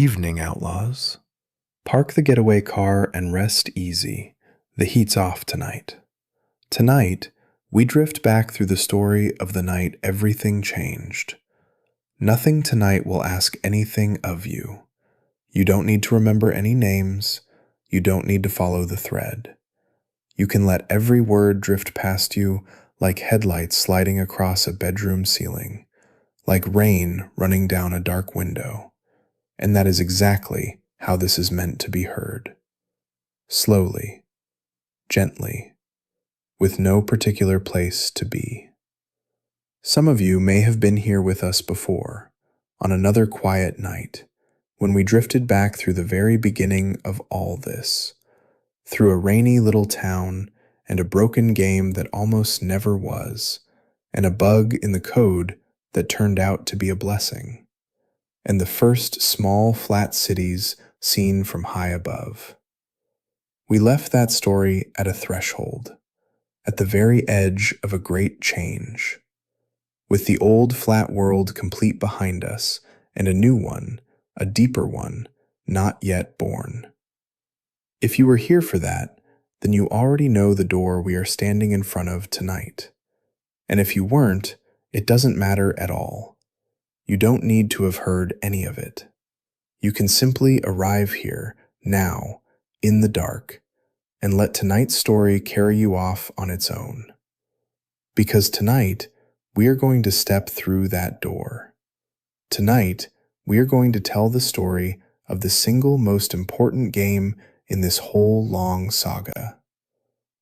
evening, Outlaws. Park the getaway car and rest easy. The heat's off tonight. Tonight, we drift back through the story of the night everything changed. Nothing tonight will ask anything of you. You don't need to remember any names. You don't need to follow the thread. You can let every word drift past you like headlights sliding across a bedroom ceiling, like rain running down a dark window. And that is exactly how this is meant to be heard. Slowly, gently, with no particular place to be. Some of you may have been here with us before, on another quiet night, when we drifted back through the very beginning of all this, through a rainy little town and a broken game that almost never was, and a bug in the code that turned out to be a blessing, and the first small flat cities seen from high above. We left that story at a threshold, at the very edge of a great change, with the old flat world complete behind us and a new one, a deeper one, not yet born. If you were here for that, then you already know the door we are standing in front of tonight. And if you weren't, it doesn't matter at all. You don't need to have heard any of it. You can simply arrive here, now, in the dark, and let tonight's story carry you off on its own. Because tonight, we are going to step through that door. Tonight, we are going to tell the story of the single most important game in this whole long saga.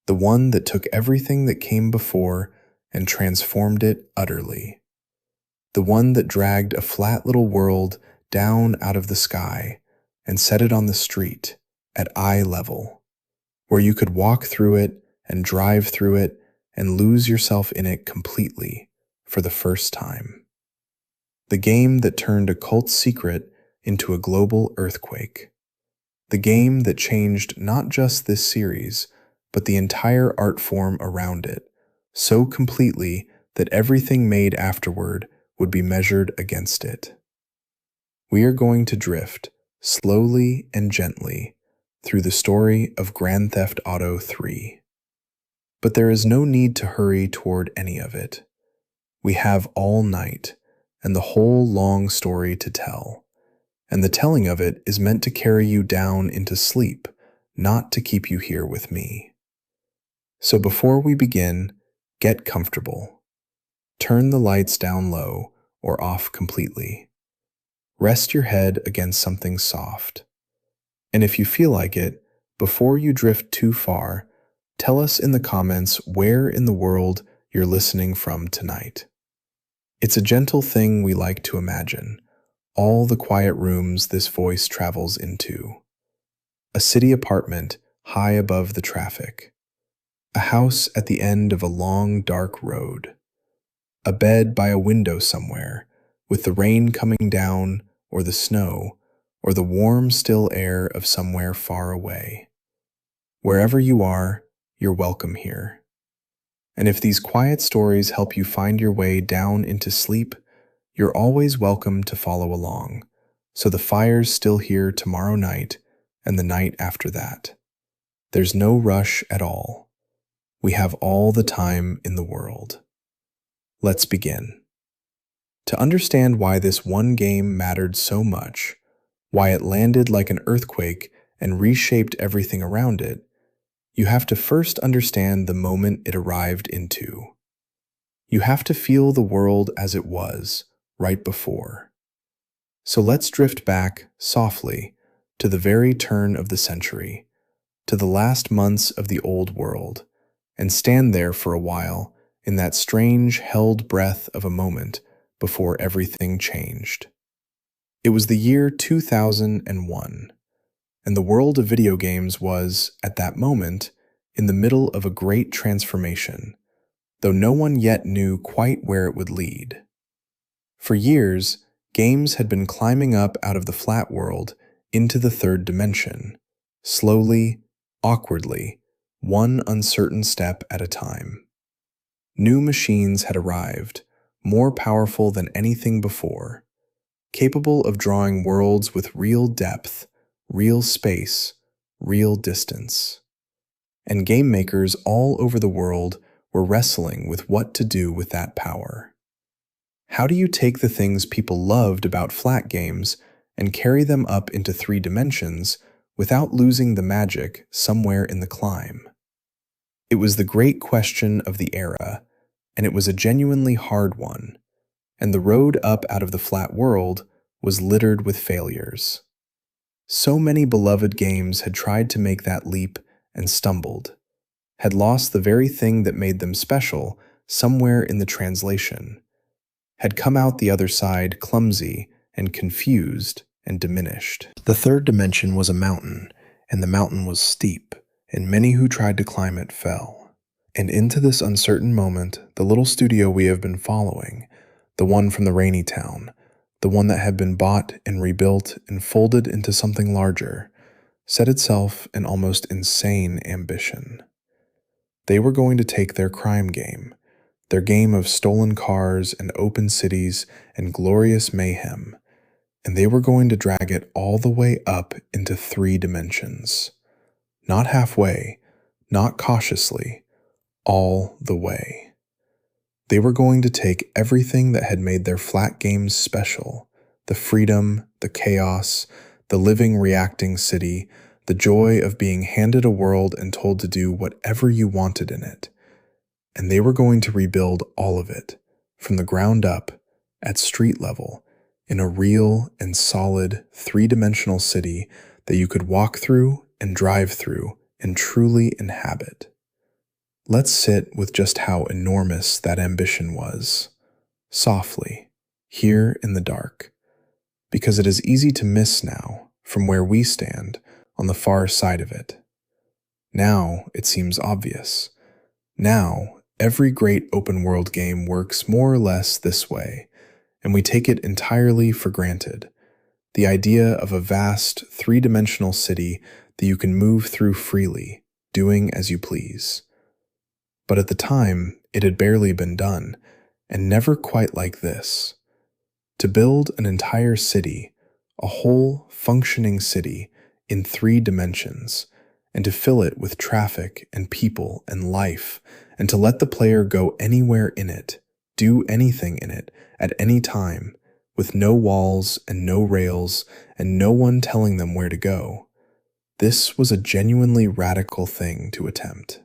The one that took everything that came before and transformed it utterly. The one that dragged a flat little world down out of the sky and set it on the street at eye level, where you could walk through it and drive through it and lose yourself in it completely for the first time. The game that turned a cult secret into a global earthquake. The game that changed not just this series, but the entire art form around it, so completely that everything made afterward would be measured against it. We are going to drift, slowly and gently, through the story of Grand Theft Auto 3. But there is no need to hurry toward any of it. We have all night, and the whole long story to tell. And the telling of it is meant to carry you down into sleep, not to keep you here with me. So before we begin, get comfortable. Turn the lights down low or off completely. Rest your head against something soft. And if you feel like it, before you drift too far, tell us in the comments where in the world you're listening from tonight. It's a gentle thing we like to imagine. All the quiet rooms this voice travels into. A city apartment high above the traffic. A house at the end of a long, dark road. A bed by a window somewhere, with the rain coming down, or the snow, or the warm, still air of somewhere far away. Wherever you are, you're welcome here. And if these quiet stories help you find your way down into sleep, you're always welcome to follow along, so the fire's still here tomorrow night and the night after that. There's no rush at all. We have all the time in the world. Let's begin. To understand why this one game mattered so much, why it landed like an earthquake and reshaped everything around it, you have to first understand the moment it arrived into. You have to feel the world as it was, right before. So let's drift back, softly, to the very turn of the century, to the last months of the old world, and stand there for a while in that strange, held breath of a moment before everything changed. It was the year 2001, and the world of video games was, at that moment, in the middle of a great transformation, though no one yet knew quite where it would lead. For years, games had been climbing up out of the flat world into the third dimension, slowly, awkwardly, one uncertain step at a time. New machines had arrived, more powerful than anything before. capable of drawing worlds with real depth, real space, real distance. And game makers all over the world were wrestling with what to do with that power. How do you take the things people loved about flat games and carry them up into 3 dimensions without losing the magic somewhere in the climb? It was the great question of the era, and it was a genuinely hard one, and the road up out of the flat world was littered with failures. So many beloved games had tried to make that leap and stumbled, had lost the very thing that made them special somewhere in the translation, had come out the other side clumsy and confused and diminished. The 3rd dimension was a mountain, and the mountain was steep, and many who tried to climb it fell. And into this uncertain moment, the little studio we have been following, the one from the rainy town, the one that had been bought and rebuilt and folded into something larger, set itself an almost insane ambition. They were going to take their crime game, their game of stolen cars and open cities and glorious mayhem, and they were going to drag it all the way up into 3 dimensions. Not halfway, not cautiously, all the way. They were going to take everything that had made their flat games special, the freedom, the chaos, the living, reacting city, the joy of being handed a world and told to do whatever you wanted in it, and they were going to rebuild all of it, from the ground up, at street level, in a real and solid 3-dimensional city that you could walk through and drive through and truly inhabit. Let's sit with just how enormous that ambition was, softly, here in the dark, because it is easy to miss now from where we stand on the far side of it. Now it seems obvious. Now every great open-world game works more or less this way, and we take it entirely for granted. The idea of a vast 3-dimensional city that you can move through freely, doing as you please. But at the time, it had barely been done, and never quite like this. To build an entire city, a whole functioning city, in 3 dimensions, and to fill it with traffic and people and life, and to let the player go anywhere in it, do anything in it, at any time, with no walls and no rails, and no one telling them where to go. This was a genuinely radical thing to attempt.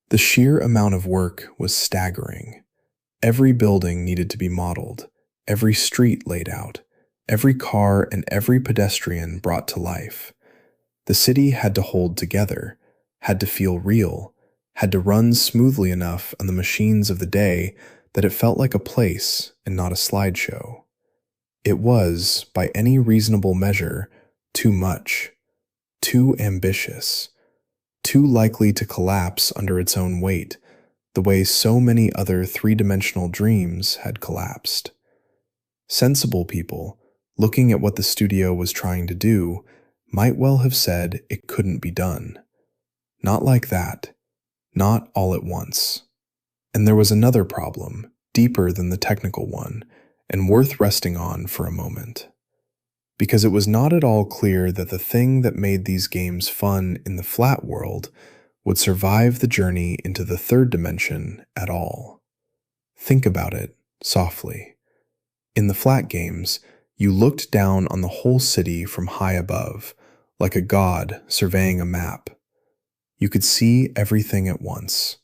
The sheer amount of work was staggering. Every building needed to be modeled, every street laid out, every car and every pedestrian brought to life. The city had to hold together, had to feel real, had to run smoothly enough on the machines of the day that it felt like a place and not a slideshow. It was, by any reasonable measure, too much, too ambitious, too likely to collapse under its own weight, the way so many other 3-dimensional dreams had collapsed. Sensible people, looking at what the studio was trying to do, might well have said it couldn't be done. Not like that, not all at once. And there was another problem, deeper than the technical one, and worth resting on for a moment. Because it was not at all clear that the thing that made these games fun in the flat world would survive the journey into the 3rd dimension at all. Think about it softly. In the flat games, you looked down on the whole city from high above, like a god surveying a map. You could see everything at once.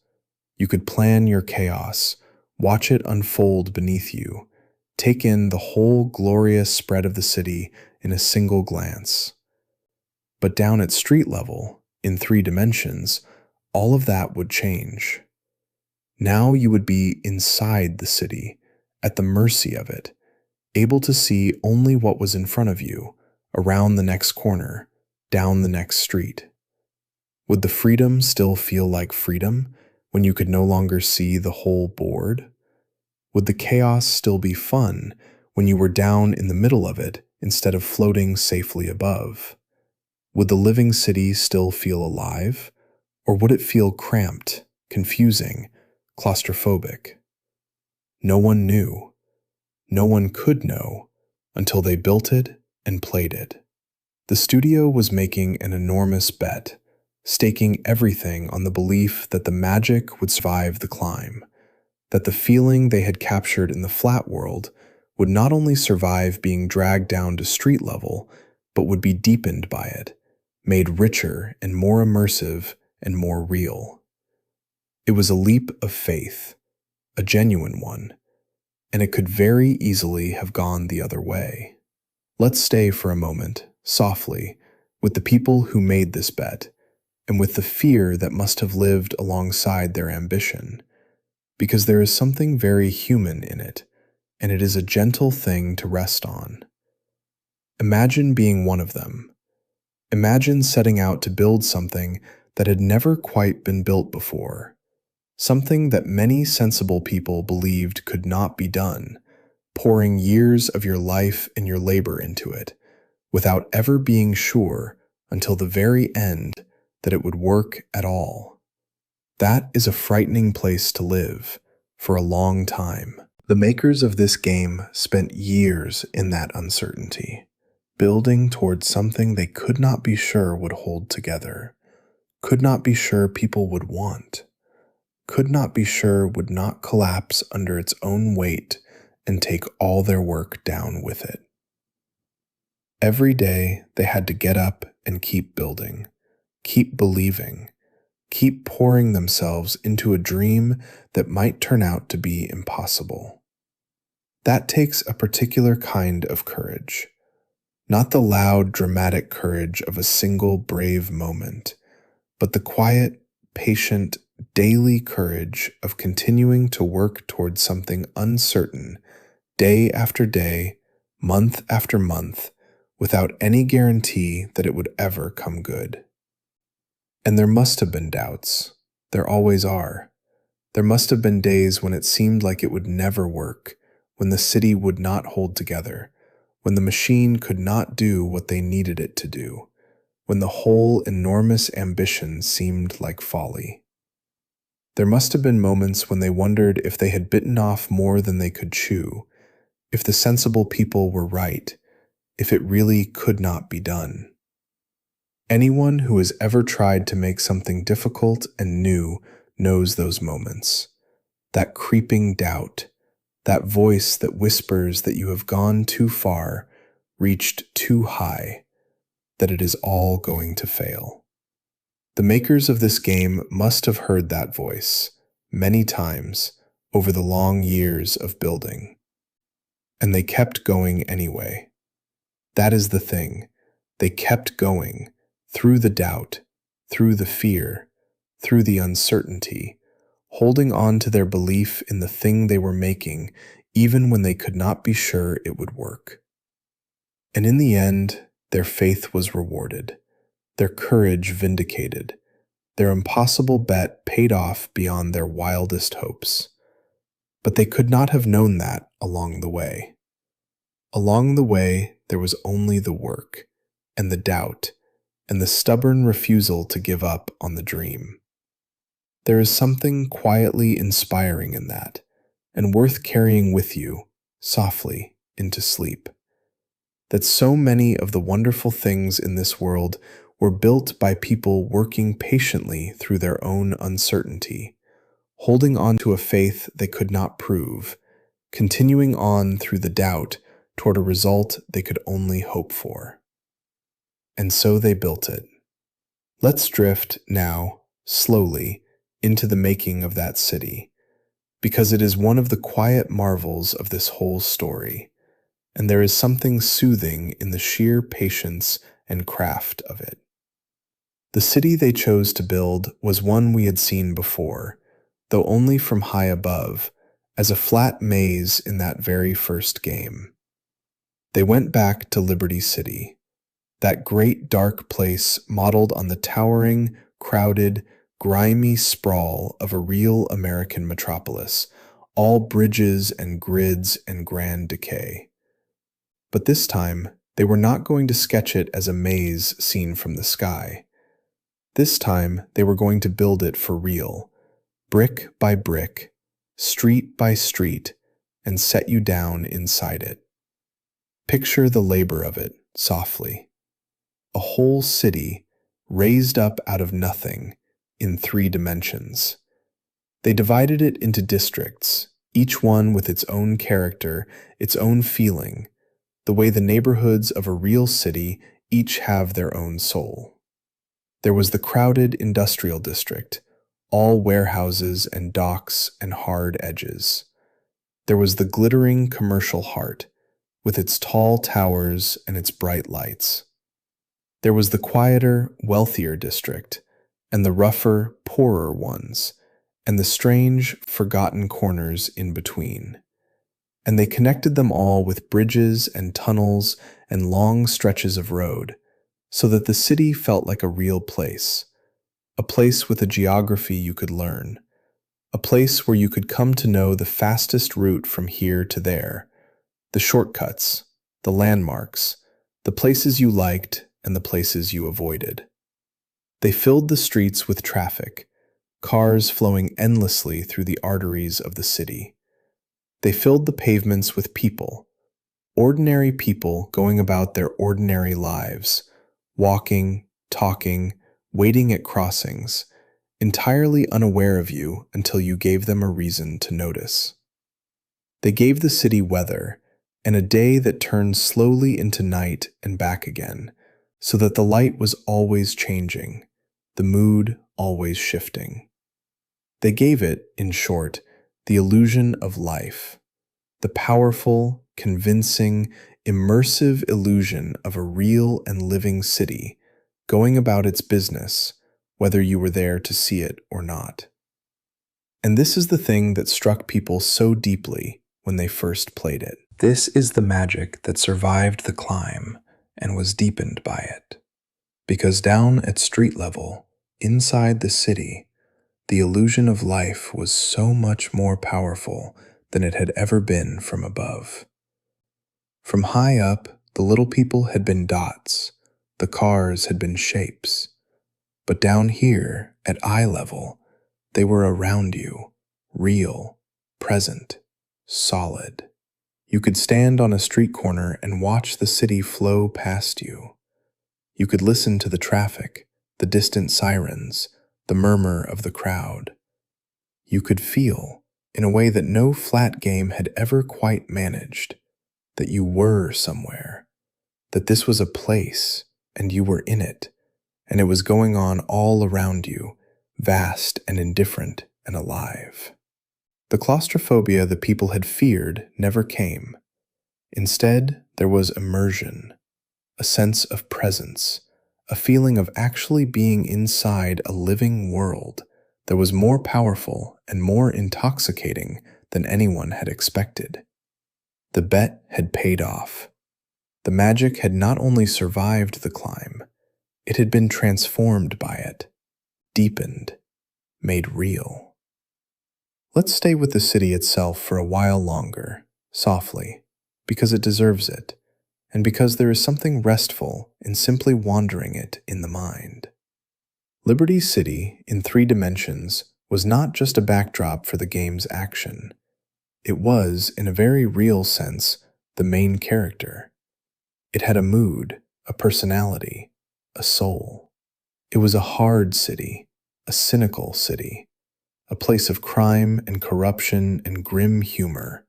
You could plan your chaos, watch it unfold beneath you, take in the whole glorious spread of the city in a single glance. But down at street level, in 3 dimensions, all of that would change. Now you would be inside the city, at the mercy of it, able to see only what was in front of you, around the next corner, down the next street. Would the freedom still feel like freedom when you could no longer see the whole board? Would the chaos still be fun when you were down in the middle of it instead of floating safely above? Would the living city still feel alive, or would it feel cramped, confusing, claustrophobic? No one knew. No one could know, until they built it and played it. The studio was making an enormous bet, staking everything on the belief that the magic would survive the climb, that the feeling they had captured in the flat world would not only survive being dragged down to street level, but would be deepened by it, made richer and more immersive and more real. It was a leap of faith, a genuine one, and it could very easily have gone the other way. Let's stay for a moment, softly, with the people who made this bet, and with the fear that must have lived alongside their ambition, because there is something very human in it, and it is a gentle thing to rest on. Imagine being one of them. Imagine setting out to build something that had never quite been built before, something that many sensible people believed could not be done, pouring years of your life and your labor into it, without ever being sure until the very end that it would work at all. That is a frightening place to live for a long time. The makers of this game spent years in that uncertainty, building towards something they could not be sure would hold together, could not be sure people would want, could not be sure would not collapse under its own weight and take all their work down with it. Every day they had to get up and keep building, keep believing, keep pouring themselves into a dream that might turn out to be impossible. That takes a particular kind of courage, not the loud, dramatic courage of a single brave moment, but the quiet, patient, daily courage of continuing to work towards something uncertain, day after day, month after month, without any guarantee that it would ever come good. And there must have been doubts. There always are. There must have been days when it seemed like it would never work, when the city would not hold together, when the machine could not do what they needed it to do, when the whole enormous ambition seemed like folly. There must have been moments when they wondered if they had bitten off more than they could chew, if the sensible people were right, if it really could not be done. Anyone who has ever tried to make something difficult and new knows those moments. That creeping doubt, that voice that whispers that you have gone too far, reached too high, that it is all going to fail. The makers of this game must have heard that voice many times over the long years of building. And they kept going anyway. That is the thing. They kept going, through the doubt, through the fear, through the uncertainty, holding on to their belief in the thing they were making, even when they could not be sure it would work. And in the end, their faith was rewarded, their courage vindicated, their impossible bet paid off beyond their wildest hopes. But they could not have known that along the way. Along the way, there was only the work, and the doubt, and the stubborn refusal to give up on the dream. There is something quietly inspiring in that, and worth carrying with you, softly, into sleep. That so many of the wonderful things in this world were built by people working patiently through their own uncertainty, holding on to a faith they could not prove, continuing on through the doubt toward a result they could only hope for. And so they built it. Let's drift now, slowly, into the making of that city, because it is one of the quiet marvels of this whole story, and there is something soothing in the sheer patience and craft of it. The city they chose to build was one we had seen before, though only from high above, as a flat maze in that very first game. They went back to Liberty City, that great dark place modeled on the towering, crowded, grimy sprawl of a real American metropolis, all bridges and grids and grand decay. But this time, they were not going to sketch it as a maze seen from the sky. This time, they were going to build it for real, brick by brick, street by street, and set you down inside it. Picture the labor of it softly. A whole city raised up out of nothing in 3 dimensions. They divided it into districts, each one with its own character, its own feeling, the way the neighborhoods of a real city each have their own soul. There was the crowded industrial district, all warehouses and docks and hard edges. There was the glittering commercial heart, with its tall towers and its bright lights. There was the quieter, wealthier district, and the rougher, poorer ones, and the strange, forgotten corners in between. And they connected them all with bridges and tunnels and long stretches of road, so that the city felt like a real place, a place with a geography you could learn, a place where you could come to know the fastest route from here to there, the shortcuts, the landmarks, the places you liked and the places you avoided. They filled the streets with traffic, cars flowing endlessly through the arteries of the city. They filled the pavements with people, ordinary people going about their ordinary lives, walking, talking, waiting at crossings, entirely unaware of you until you gave them a reason to notice. They gave the city weather and a day that turned slowly into night and back again, so that the light was always changing, the mood always shifting. They gave it, in short, the illusion of life, the powerful, convincing, immersive illusion of a real and living city going about its business, whether you were there to see it or not. And this is the thing that struck people so deeply when they first played it. This is the magic that survived the climb and was deepened by it. Because down at street level, inside the city, the illusion of life was so much more powerful than it had ever been from above. From high up, the little people had been dots, the cars had been shapes. But down here, at eye level, they were around you, real, present, solid. You could stand on a street corner and watch the city flow past you. You could listen to the traffic, the distant sirens, the murmur of the crowd. You could feel, in a way that no flat game had ever quite managed, that you were somewhere, that this was a place, and you were in it, and it was going on all around you, vast and indifferent and alive. The claustrophobia the people had feared never came. Instead, there was immersion, a sense of presence, a feeling of actually being inside a living world that was more powerful and more intoxicating than anyone had expected. The bet had paid off. The magic had not only survived the climb, it had been transformed by it, deepened, made real. Let's stay with the city itself for a while longer, softly, because it deserves it, and because there is something restful in simply wandering it in the mind. Liberty City, in 3 dimensions, was not just a backdrop for the game's action. It was, in a very real sense, the main character. It had a mood, a personality, a soul. It was a hard city, a cynical city, a place of crime and corruption and grim humor,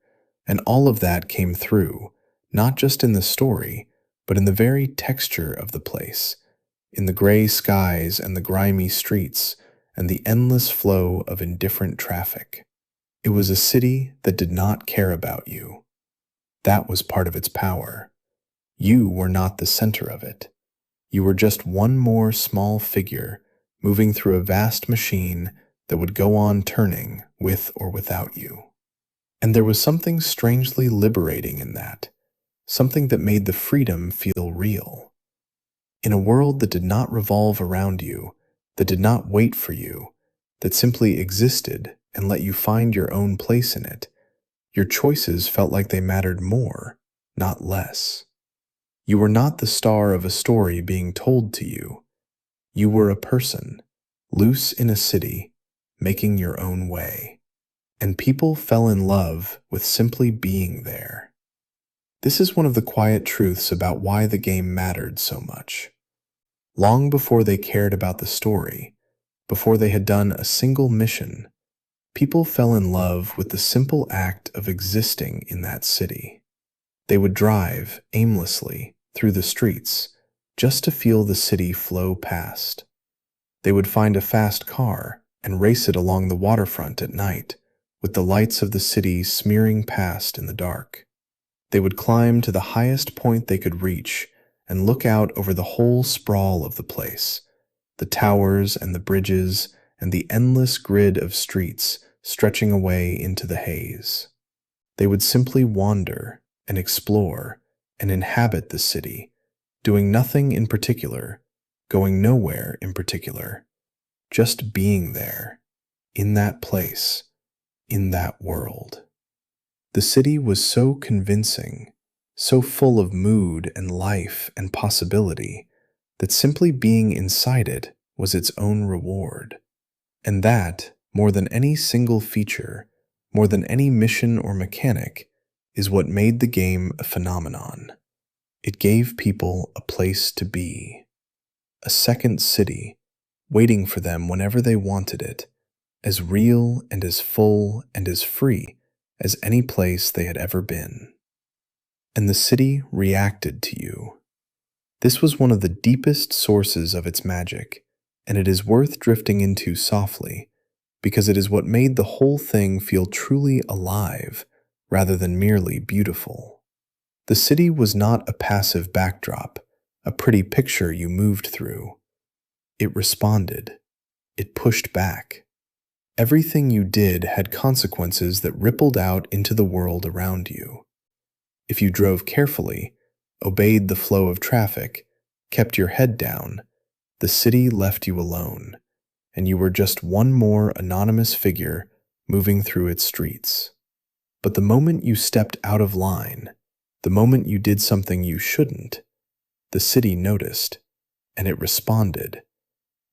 and all of that came through, not just in the story, but in the very texture of the place, in the gray skies and the grimy streets and the endless flow of indifferent traffic. It was a city that did not care about you. That was part of its power. You were not the center of it. You were just one more small figure moving through a vast machine that would go on turning with or without you. And there was something strangely liberating in that, something that made the freedom feel real. In a world that did not revolve around you, that did not wait for you, that simply existed and let you find your own place in it, your choices felt like they mattered more, not less. You were not the star of a story being told to you. You were a person, loose in a city, making your own way. And people fell in love with simply being there. This is one of the quiet truths about why the game mattered so much. Long before they cared about the story, before they had done a single mission, people fell in love with the simple act of existing in that city. They would drive aimlessly through the streets just to feel the city flow past. They would find a fast car and race it along the waterfront at night, with the lights of the city smearing past in the dark. They would climb to the highest point they could reach and look out over the whole sprawl of the place, the towers and the bridges and the endless grid of streets stretching away into the haze. They would simply wander and explore and inhabit the city, doing nothing in particular, going nowhere in particular, just being there, in that place, in that world. The city was so convincing, so full of mood and life and possibility, that simply being inside it was its own reward. And that, more than any single feature, more than any mission or mechanic, is what made the game a phenomenon. It gave people a place to be, a second city, waiting for them whenever they wanted it, as real and as full and as free as any place they had ever been. And the city reacted to you. This was one of the deepest sources of its magic, and it is worth drifting into softly, because it is what made the whole thing feel truly alive rather than merely beautiful. The city was not a passive backdrop, a pretty picture you moved through. It responded. It pushed back. Everything you did had consequences that rippled out into the world around you. If you drove carefully, obeyed the flow of traffic, kept your head down, the city left you alone, and you were just one more anonymous figure moving through its streets. But the moment you stepped out of line, the moment you did something you shouldn't, the city noticed, and it responded.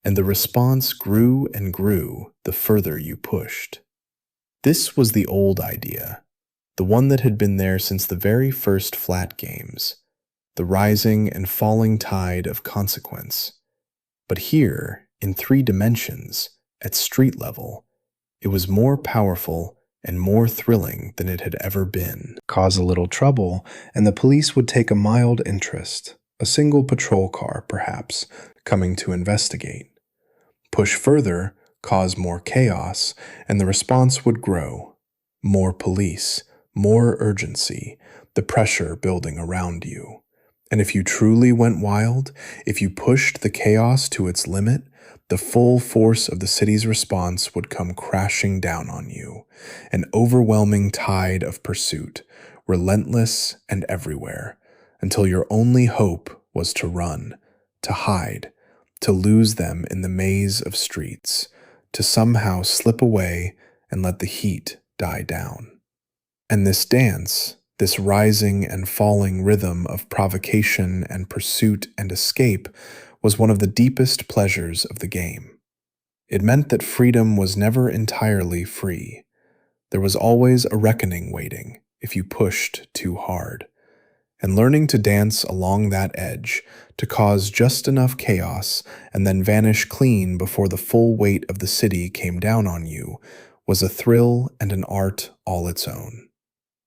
And the response grew and grew the further you pushed. This was the old idea, the one that had been there since the very first flat games, the rising and falling tide of consequence. But here, in 3 dimensions, at street level, it was more powerful and more thrilling than it had ever been. Cause a little trouble, and the police would take a mild interest, a single patrol car, perhaps, coming to investigate. Push further, cause more chaos, and the response would grow. More police, more urgency, the pressure building around you. And if you truly went wild, if you pushed the chaos to its limit, the full force of the city's response would come crashing down on you, an overwhelming tide of pursuit, relentless and everywhere, until your only hope was to run, to hide, to lose them in the maze of streets, to somehow slip away and let the heat die down. And this dance, this rising and falling rhythm of provocation and pursuit and escape, was one of the deepest pleasures of the game. It meant that freedom was never entirely free. There was always a reckoning waiting if you pushed too hard. And learning to dance along that edge, to cause just enough chaos and then vanish clean before the full weight of the city came down on you, was a thrill and an art all its own.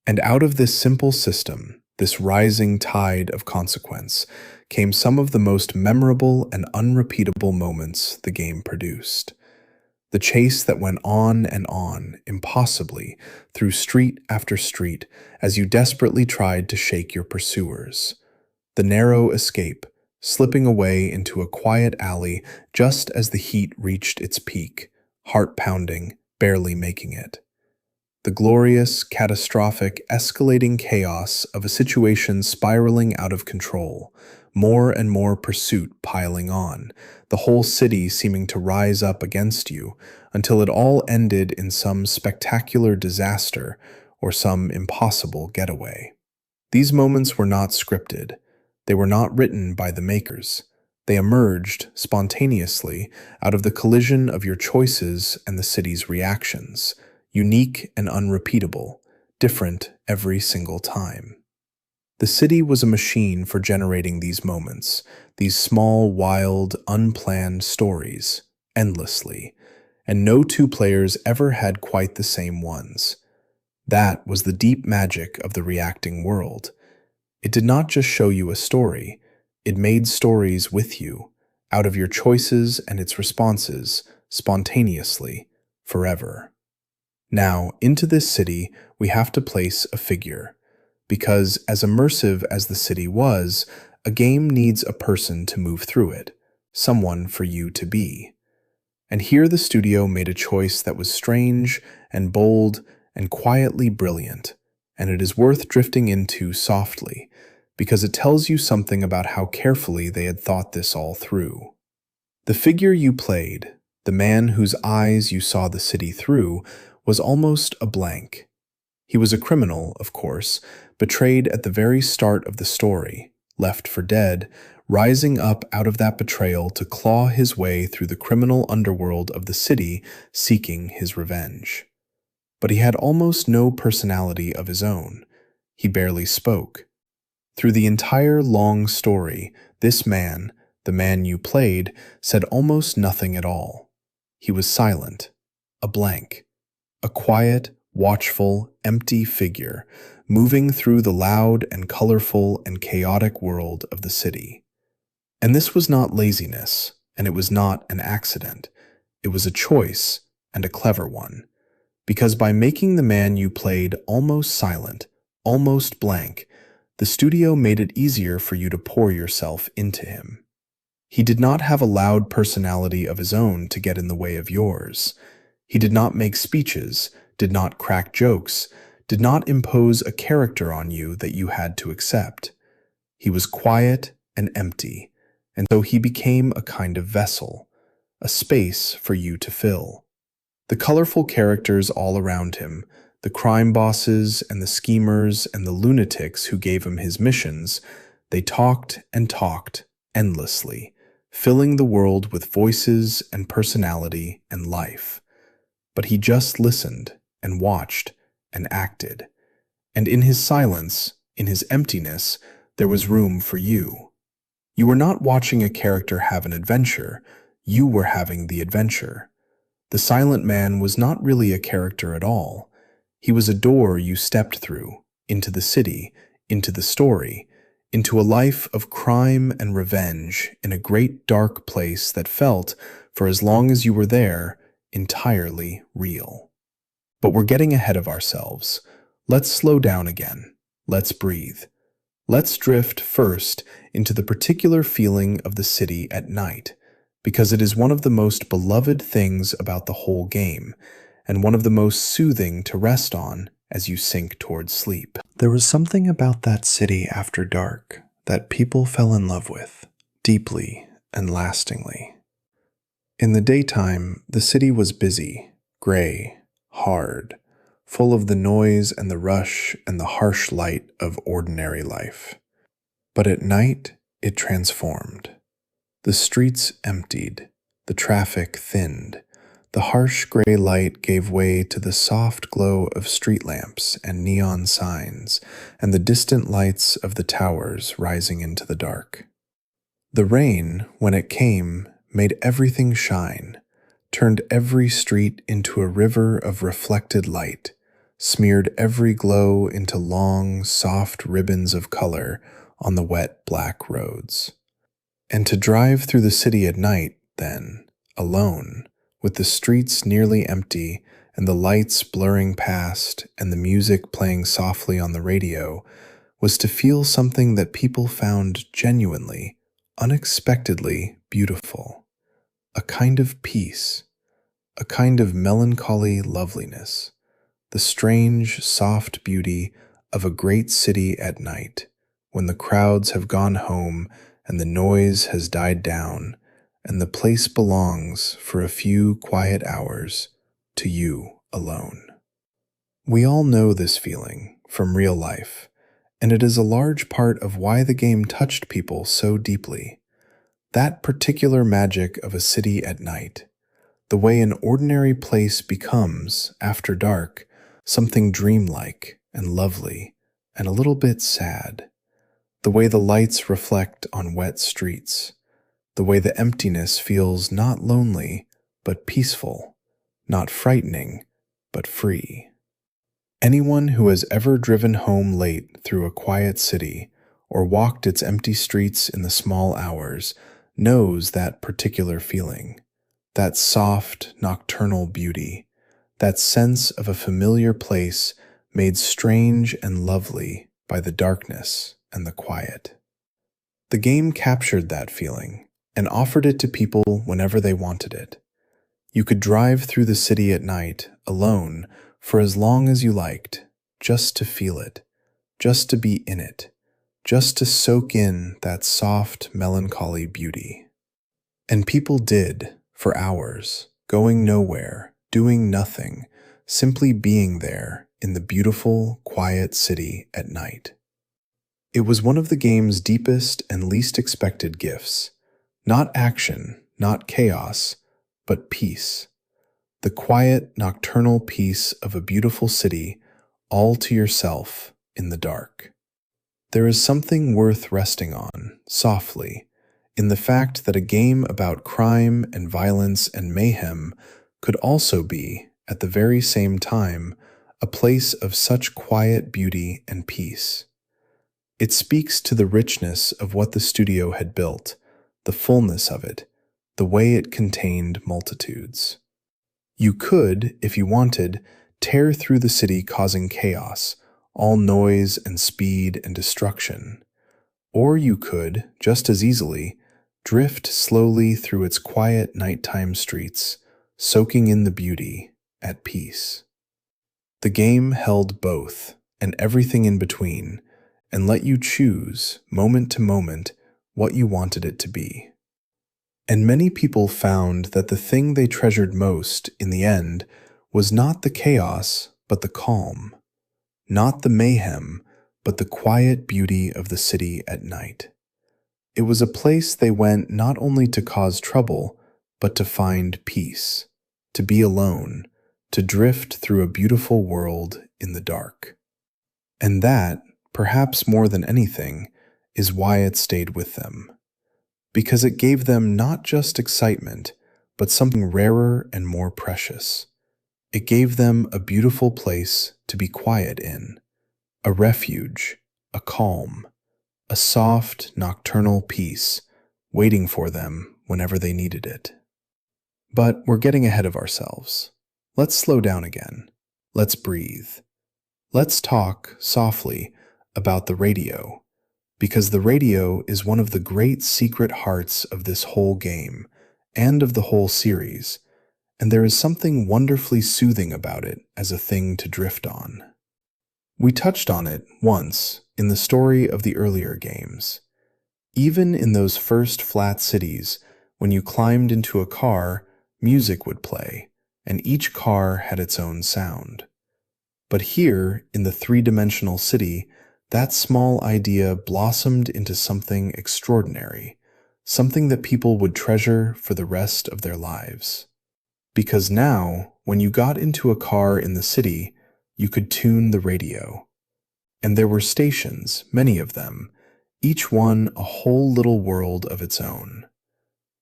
And out of this simple system, this rising tide of consequence, came some of the most memorable and unrepeatable moments the game produced. The chase that went on and on, impossibly, through street after street, as you desperately tried to shake your pursuers. The narrow escape, slipping away into a quiet alley just as the heat reached its peak, heart-pounding, barely making it. The glorious, catastrophic, escalating chaos of a situation spiraling out of control, more and more pursuit piling on, the whole city seeming to rise up against you, until it all ended in some spectacular disaster or some impossible getaway. These moments were not scripted. They were not written by the makers. They emerged spontaneously out of the collision of your choices and the city's reactions, unique and unrepeatable, different every single time. The city was a machine for generating these moments, these small, wild, unplanned stories, endlessly, and no two players ever had quite the same ones. That was the deep magic of the reacting world. It did not just show you a story, it made stories with you, out of your choices and its responses, spontaneously, forever. Now, into this city, we have to place a figure, because as immersive as the city was, a game needs a person to move through it, someone for you to be. And here the studio made a choice that was strange and bold and quietly brilliant, and it is worth drifting into softly, because it tells you something about how carefully they had thought this all through. The figure you played, the man whose eyes you saw the city through, was almost a blank. He was a criminal, of course, betrayed at the very start of the story, left for dead, rising up out of that betrayal to claw his way through the criminal underworld of the city, seeking his revenge. But he had almost no personality of his own. He barely spoke. Through the entire long story, this man, the man you played, said almost nothing at all. He was silent, a blank, a quiet, watchful, empty figure, moving through the loud and colorful and chaotic world of the city. And this was not laziness, and it was not an accident. It was a choice, and a clever one. Because by making the man you played almost silent, almost blank, the studio made it easier for you to pour yourself into him. He did not have a loud personality of his own to get in the way of yours. He did not make speeches, did not crack jokes, did not impose a character on you that you had to accept. He was quiet and empty, and so he became a kind of vessel, a space for you to fill. The colorful characters all around him, the crime bosses and the schemers and the lunatics who gave him his missions, they talked and talked endlessly, filling the world with voices and personality and life. But he just listened and watched and acted. And in his silence, in his emptiness, there was room for you. You were not watching a character have an adventure, you were having the adventure. The silent man was not really a character at all. He was a door you stepped through, into the city, into the story, into a life of crime and revenge in a great dark place that felt, for as long as you were there, entirely real. But we're getting ahead of ourselves. Let's slow down again. Let's breathe. Let's drift first into the particular feeling of the city at night, because it is one of the most beloved things about the whole game, and one of the most soothing to rest on as you sink towards sleep. There was something about that city after dark that people fell in love with, deeply and lastingly. In the daytime, the city was busy, gray, hard, full of the noise and the rush and the harsh light of ordinary life. But at night, it transformed. The streets emptied, the traffic thinned, the harsh gray light gave way to the soft glow of street lamps and neon signs, and the distant lights of the towers rising into the dark. The rain, when it came, made everything shine, turned every street into a river of reflected light, smeared every glow into long, soft ribbons of color on the wet black roads. And to drive through the city at night, then, alone, with the streets nearly empty and the lights blurring past and the music playing softly on the radio, was to feel something that people found genuinely, unexpectedly beautiful. A kind of peace, a kind of melancholy loveliness, the strange, soft beauty of a great city at night, when the crowds have gone home and the noise has died down, and the place belongs, for a few quiet hours, to you alone. We all know this feeling from real life, and it is a large part of why the game touched people so deeply. That particular magic of a city at night, the way an ordinary place becomes, after dark, something dreamlike and lovely and a little bit sad. The way the lights reflect on wet streets. The way the emptiness feels not lonely, but peaceful, not frightening, but free. Anyone who has ever driven home late through a quiet city or walked its empty streets in the small hours knows that particular feeling, that soft, nocturnal beauty, that sense of a familiar place made strange and lovely by the darkness and the quiet. The game captured that feeling and offered it to people whenever they wanted it. You could drive through the city at night, alone, for as long as you liked, just to feel it, just to be in it, just to soak in that soft, melancholy beauty. And people did, for hours, going nowhere, doing nothing, simply being there in the beautiful, quiet city at night. It was one of the game's deepest and least expected gifts. Not action, not chaos, but peace. The quiet, nocturnal peace of a beautiful city, all to yourself in the dark. There is something worth resting on, softly, in the fact that a game about crime and violence and mayhem could also be, at the very same time, a place of such quiet beauty and peace. It speaks to the richness of what the studio had built, the fullness of it, the way it contained multitudes. You could, if you wanted, tear through the city causing chaos, all noise and speed and destruction. Or you could, just as easily, drift slowly through its quiet nighttime streets, soaking in the beauty, at peace. The game held both, and everything in between, and let you choose, moment to moment, what you wanted it to be. And many people found that the thing they treasured most, in the end, was not the chaos, but the calm. Not the mayhem, but the quiet beauty of the city at night. It was a place they went not only to cause trouble, but to find peace, to be alone, to drift through a beautiful world in the dark. And that, perhaps more than anything, is why it stayed with them. Because it gave them not just excitement, but something rarer and more precious. It gave them a beautiful place to be quiet in, a refuge, a calm, a soft, nocturnal peace waiting for them whenever they needed it. But we're getting ahead of ourselves. Let's slow down again. Let's breathe. Let's talk, softly, about the radio, because the radio is one of the great secret hearts of this whole game, and of the whole series, and there is something wonderfully soothing about it as a thing to drift on. We touched on it once in the story of the earlier games. Even in those first flat cities, when you climbed into a car, music would play, and each car had its own sound. But here, in the three-dimensional city, that small idea blossomed into something extraordinary, something that people would treasure for the rest of their lives. Because now, when you got into a car in the city, you could tune the radio. And there were stations, many of them, each one a whole little world of its own.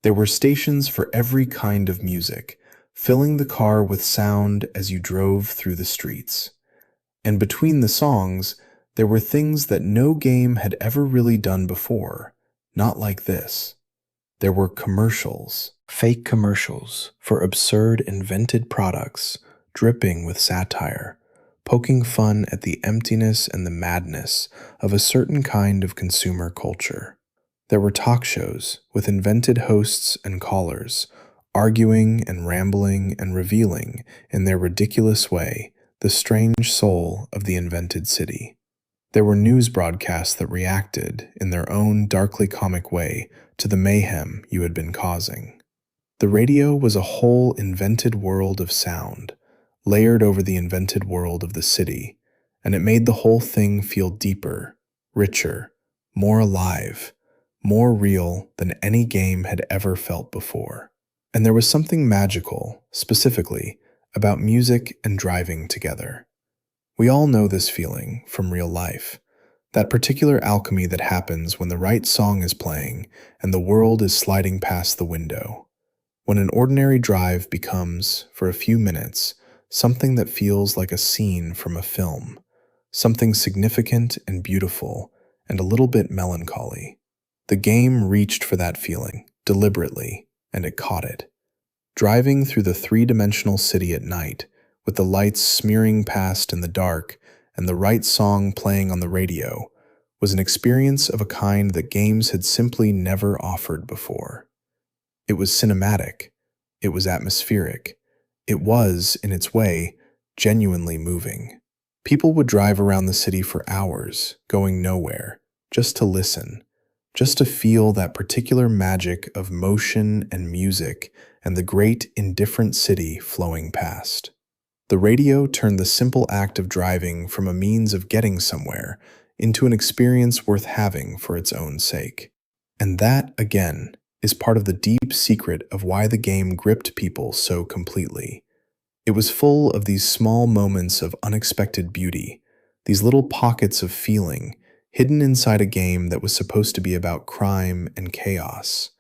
There were stations for every kind of music, filling the car with sound as you drove through the streets. And between the songs, there were things that no game had ever really done before, not like this. There were commercials, fake commercials for absurd invented products, dripping with satire, poking fun at the emptiness and the madness of a certain kind of consumer culture. There were talk shows with invented hosts and callers, arguing and rambling and revealing, in their ridiculous way, the strange soul of the invented city. There were news broadcasts that reacted, in their own darkly comic way, to the mayhem you had been causing. The radio was a whole invented world of sound, layered over the invented world of the city, and it made the whole thing feel deeper, richer, more alive, more real than any game had ever felt before. And there was something magical, specifically, about music and driving together. We all know this feeling from real life, That particular alchemy that happens when the right song is playing and the world is sliding past the window. When an ordinary drive becomes, for a few minutes, something that feels like a scene from a film, something significant and beautiful, and a little bit melancholy. The game reached for that feeling, deliberately, and it caught it. Driving through the three-dimensional city at night, with the lights smearing past in the dark and the right song playing on the radio, was an experience of a kind that games had simply never offered before. It was cinematic, it was atmospheric, it was, in its way, genuinely moving. People would drive around the city for hours, going nowhere, just to listen, just to feel that particular magic of motion and music and the great, indifferent city flowing past. The radio turned the simple act of driving from a means of getting somewhere into an experience worth having for its own sake. And that, again, is part of the deep secret of why the game gripped people so completely. It was full of these small moments of unexpected beauty, these little pockets of feeling hidden inside a game that was supposed to be about crime and chaos.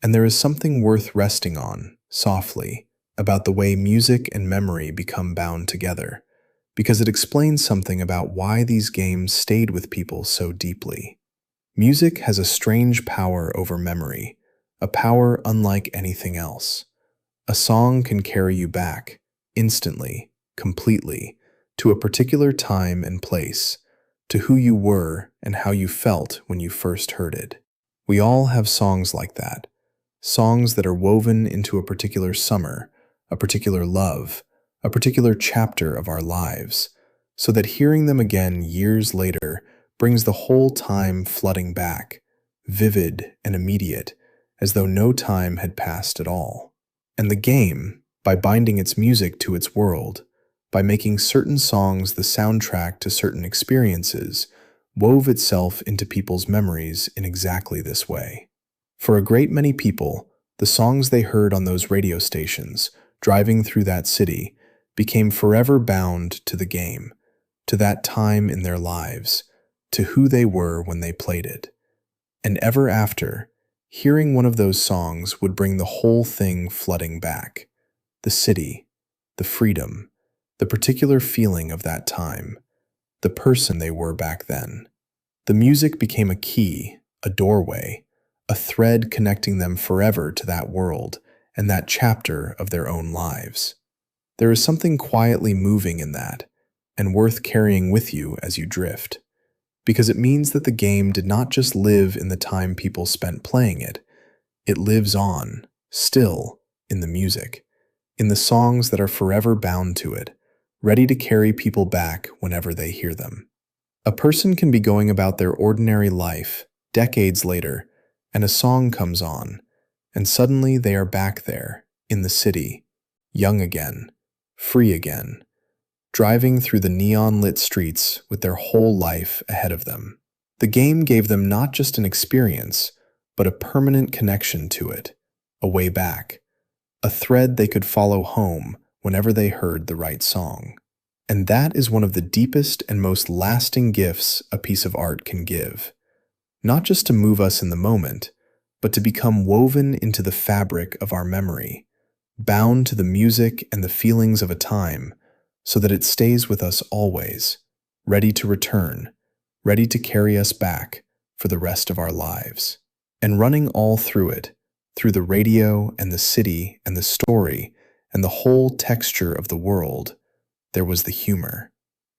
And there is something worth resting on, softly, about the way music and memory become bound together, because it explains something about why these games stayed with people so deeply. Music has a strange power over memory, a power unlike anything else. A song can carry you back, instantly, completely, to a particular time and place, to who you were and how you felt when you first heard it. We all have songs like that, songs that are woven into a particular summer, a particular love, a particular chapter of our lives, so that hearing them again years later brings the whole time flooding back, vivid and immediate, as though no time had passed at all. And the game, by binding its music to its world, by making certain songs the soundtrack to certain experiences, wove itself into people's memories in exactly this way. For a great many people, the songs they heard on those radio stations, driving through that city, became forever bound to the game, to that time in their lives, to who they were when they played it. And ever after, hearing one of those songs would bring the whole thing flooding back. The city, the freedom, the particular feeling of that time, the person they were back then. The music became a key, a doorway, a thread connecting them forever to that world and that chapter of their own lives. There is something quietly moving in that, and worth carrying with you as you drift, because it means that the game did not just live in the time people spent playing it, it lives on, still, in the music, in the songs that are forever bound to it, ready to carry people back whenever they hear them. A person can be going about their ordinary life, decades later, and a song comes on, and suddenly they are back there, in the city, young again, free again, driving through the neon-lit streets with their whole life ahead of them. The game gave them not just an experience, but a permanent connection to it, a way back, a thread they could follow home whenever they heard the right song. And that is one of the deepest and most lasting gifts a piece of art can give. Not just to move us in the moment, but to become woven into the fabric of our memory, bound to the music and the feelings of a time, so that it stays with us always, ready to return, ready to carry us back for the rest of our lives. And running all through it, through the radio and the city and the story and the whole texture of the world, there was the humor,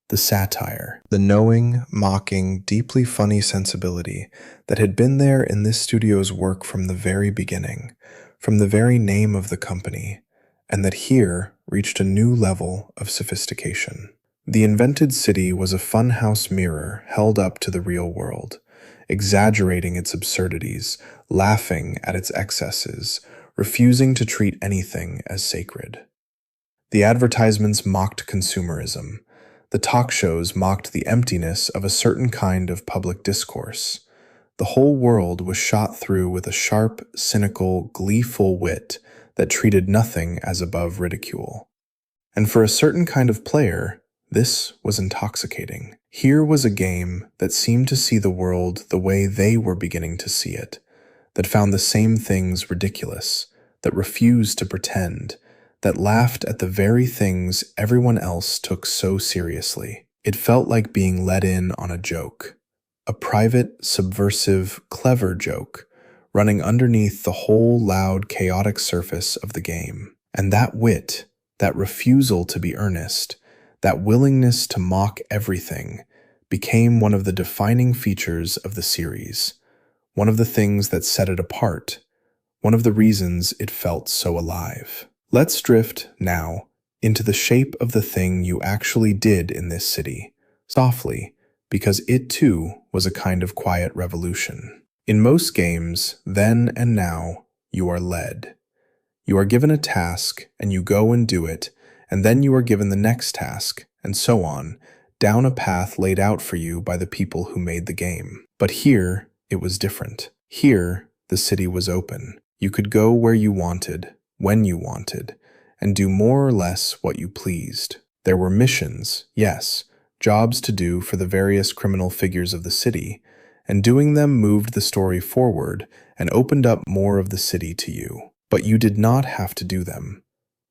the satire, the knowing, mocking, deeply funny sensibility that had been there in this studio's work from the very beginning, from the very name of the company, and that here reached a new level of sophistication. The invented city was a funhouse mirror held up to the real world, exaggerating its absurdities, laughing at its excesses, refusing to treat anything as sacred. The advertisements mocked consumerism. The talk shows mocked the emptiness of a certain kind of public discourse. The whole world was shot through with a sharp, cynical, gleeful wit that treated nothing as above ridicule. And for a certain kind of player, This was intoxicating. Here was a game that seemed to see the world the way they were beginning to see it, that found the same things ridiculous, that refused to pretend, that laughed at the very things everyone else took so seriously. It felt like being let in on a joke, a private, subversive, clever joke, running underneath the whole loud, chaotic surface of the game. And that wit, that refusal to be earnest, that willingness to mock everything, became one of the defining features of the series, one of the things that set it apart, one of the reasons it felt so alive. Let's drift, now, into the shape of the thing you actually did in this city, softly, because it too was a kind of quiet revolution. In most games, then and now, you are led. You are given a task, and you go and do it, and then you are given the next task, and so on, down a path laid out for you by the people who made the game. But here, it was different. Here, the city was open. You could go where you wanted, when you wanted, and do more or less what you pleased. There were missions, yes, jobs to do for the various criminal figures of the city, and doing them moved the story forward and opened up more of the city to you. But you did not have to do them.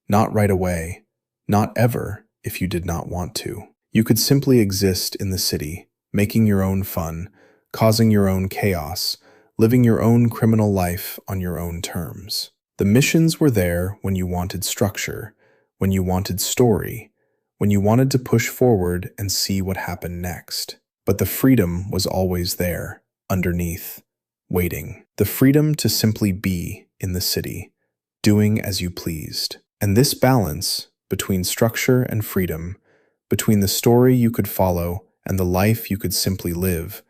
Not right away. Not ever, if you did not want to. You could simply exist in the city, making your own fun, causing your own chaos, living your own criminal life on your own terms. The missions were there when you wanted structure, when you wanted story, when you wanted to push forward and see what happened next. But the freedom was always there, underneath, waiting. The freedom to simply be in the city, doing as you pleased. And this balance between structure and freedom, between the story you could follow and the life you could simply live,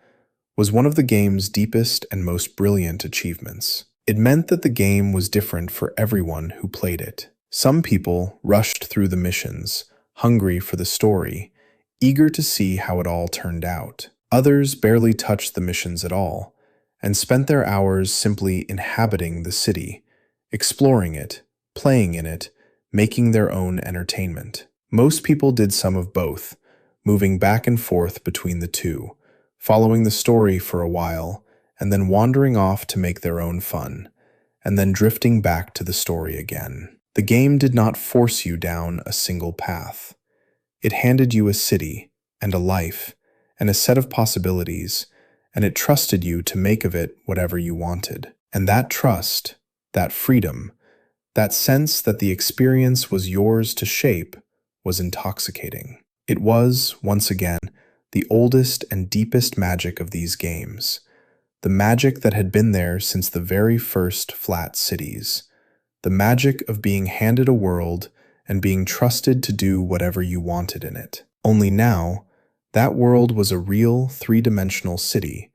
was one of the game's deepest and most brilliant achievements. It meant that the game was different for everyone who played it. Some people rushed through the missions, hungry for the story, eager to see how it all turned out. Others barely touched the missions at all, and spent their hours simply inhabiting the city, exploring it, playing in it, making their own entertainment. Most people did some of both, moving back and forth between the two, following the story for a while, and then wandering off to make their own fun, and then drifting back to the story again. The game did not force you down a single path. It handed you a city, and a life, and a set of possibilities, and it trusted you to make of it whatever you wanted. And that trust, that freedom, that sense that the experience was yours to shape, was intoxicating. It was, once again, the oldest and deepest magic of these games, the magic that had been there since the very first flat cities, the magic of being handed a world and being trusted to do whatever you wanted in it. Only now, that world was a real three-dimensional city,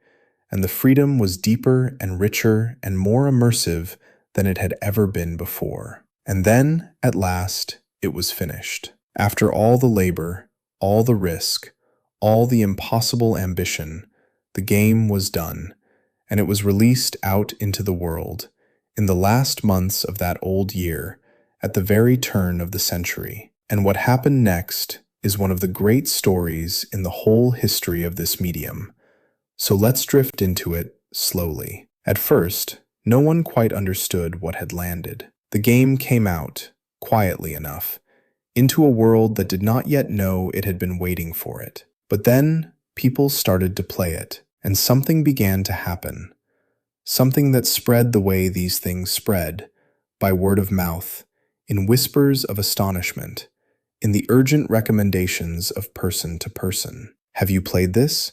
and the freedom was deeper and richer and more immersive than it had ever been before. And then, at last, it was finished. After all the labor, all the risk, all the impossible ambition, the game was done, and it was released out into the world, in the last months of that old year, at the very turn of the century. And what happened next is one of the great stories in the whole history of this medium. So let's drift into it slowly. At first, no one quite understood what had landed. The game came out, quietly enough, into a world that did not yet know it had been waiting for it. But then, people started to play it, and something began to happen. Something that spread the way these things spread, by word of mouth, in whispers of astonishment, in the urgent recommendations of person to person. Have you played this?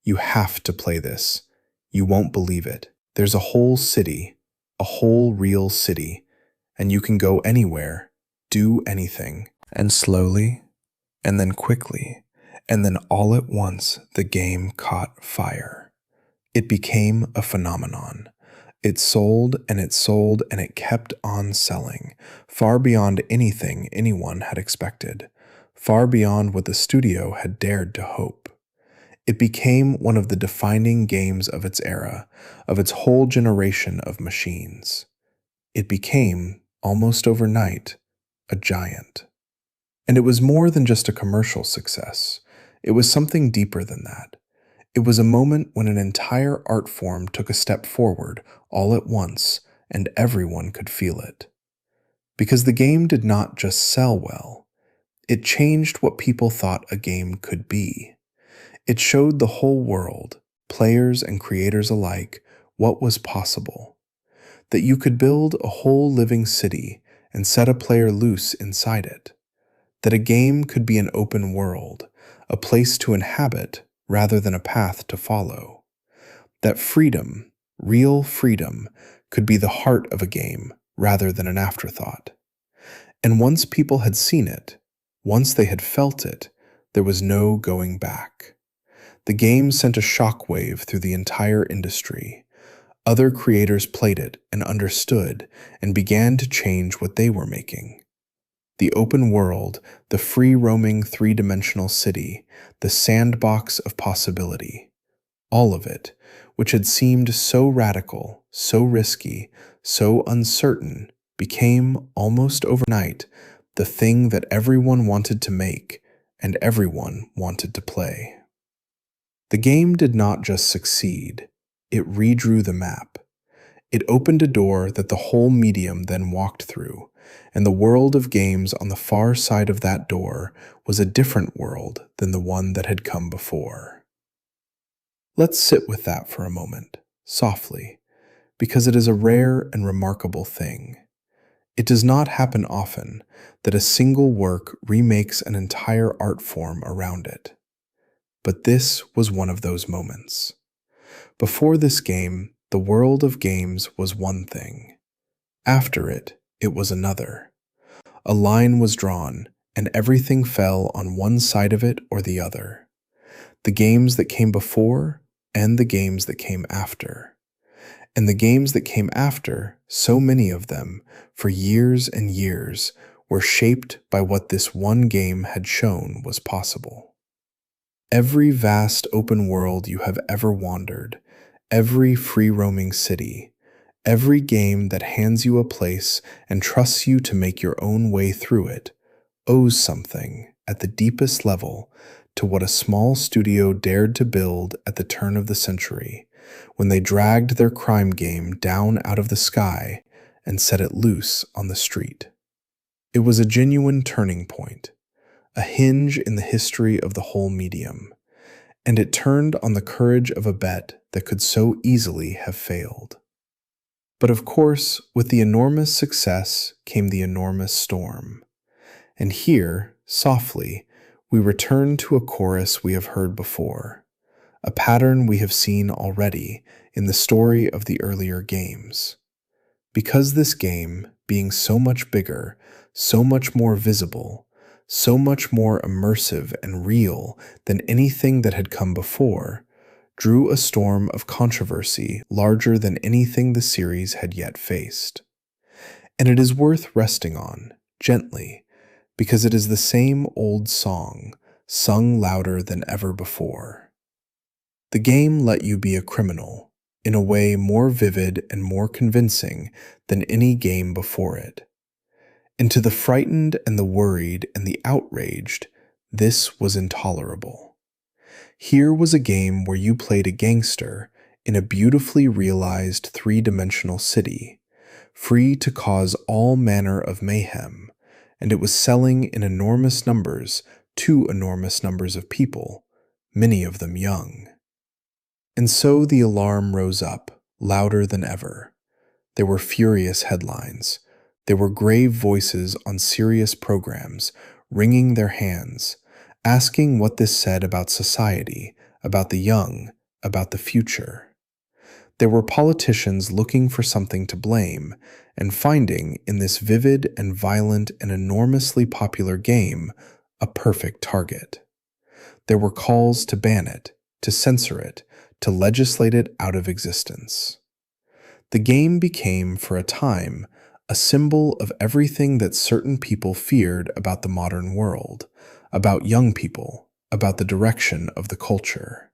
You have to play this. You won't believe it. There's a whole city, a whole real city, and you can go anywhere, do anything. And slowly, and then quickly, and then all at once, the game caught fire. It became a phenomenon. It sold, and it sold, and it kept on selling, far beyond anything anyone had expected, far beyond what the studio had dared to hope. It became one of the defining games of its era, of its whole generation of machines. It became, almost overnight, a giant. And it was more than just a commercial success. It was something deeper than that. It was a moment when an entire art form took a step forward all at once, and everyone could feel it. Because the game did not just sell well, it changed what people thought a game could be. It showed the whole world, players and creators alike, what was possible. That you could build a whole living city and set a player loose inside it. That a game could be an open world, a place to inhabit rather than a path to follow. That freedom, real freedom, could be the heart of a game rather than an afterthought. And once people had seen it, once they had felt it, there was no going back. The game sent a shockwave through the entire industry. Other creators played it and understood and began to change what they were making. The open world, the free-roaming three-dimensional city, the sandbox of possibility. All of it, which had seemed so radical, so risky, so uncertain, became, almost overnight, the thing that everyone wanted to make and everyone wanted to play. The game did not just succeed, it redrew the map. It opened a door that the whole medium then walked through, and the world of games on the far side of that door was a different world than the one that had come before. Let's sit with that for a moment, softly, because it is a rare and remarkable thing. It does not happen often that a single work remakes an entire art form around it. But this was one of those moments. Before this game, the world of games was one thing. After it, it was another. A line was drawn, and everything fell on one side of it or the other. The games that came before and the games that came after. And the games that came after, so many of them, for years and years, were shaped by what this one game had shown was possible. Every vast open world you have ever wandered, every free-roaming city, every game that hands you a place and trusts you to make your own way through it, owes something, at the deepest level, to what a small studio dared to build at the turn of the century, when they dragged their crime game down out of the sky and set it loose on the street. It was a genuine turning point, a hinge in the history of the whole medium, and it turned on the courage of a bet that could so easily have failed. But of course, with the enormous success came the enormous storm. And here, softly, we return to a chorus we have heard before, a pattern we have seen already in the story of the earlier games. Because this game, being so much bigger, so much more visible, so much more immersive and real than anything that had come before, drew a storm of controversy larger than anything the series had yet faced. And it is worth resting on, gently, because it is the same old song, sung louder than ever before. The game let you be a criminal, in a way more vivid and more convincing than any game before it. And to the frightened and the worried and the outraged, this was intolerable. Here was a game where you played a gangster in a beautifully realized three-dimensional city, free to cause all manner of mayhem, and it was selling in enormous numbers to enormous numbers of people, many of them young. And so the alarm rose up, louder than ever. There were furious headlines. There were grave voices on serious programs, wringing their hands, asking what this said about society, about the young, about the future. There were politicians looking for something to blame, and finding in this vivid and violent and enormously popular game a perfect target. There were calls to ban it, to censor it, to legislate it out of existence. The game became, for a time, a symbol of everything that certain people feared about the modern world, about young people, about the direction of the culture.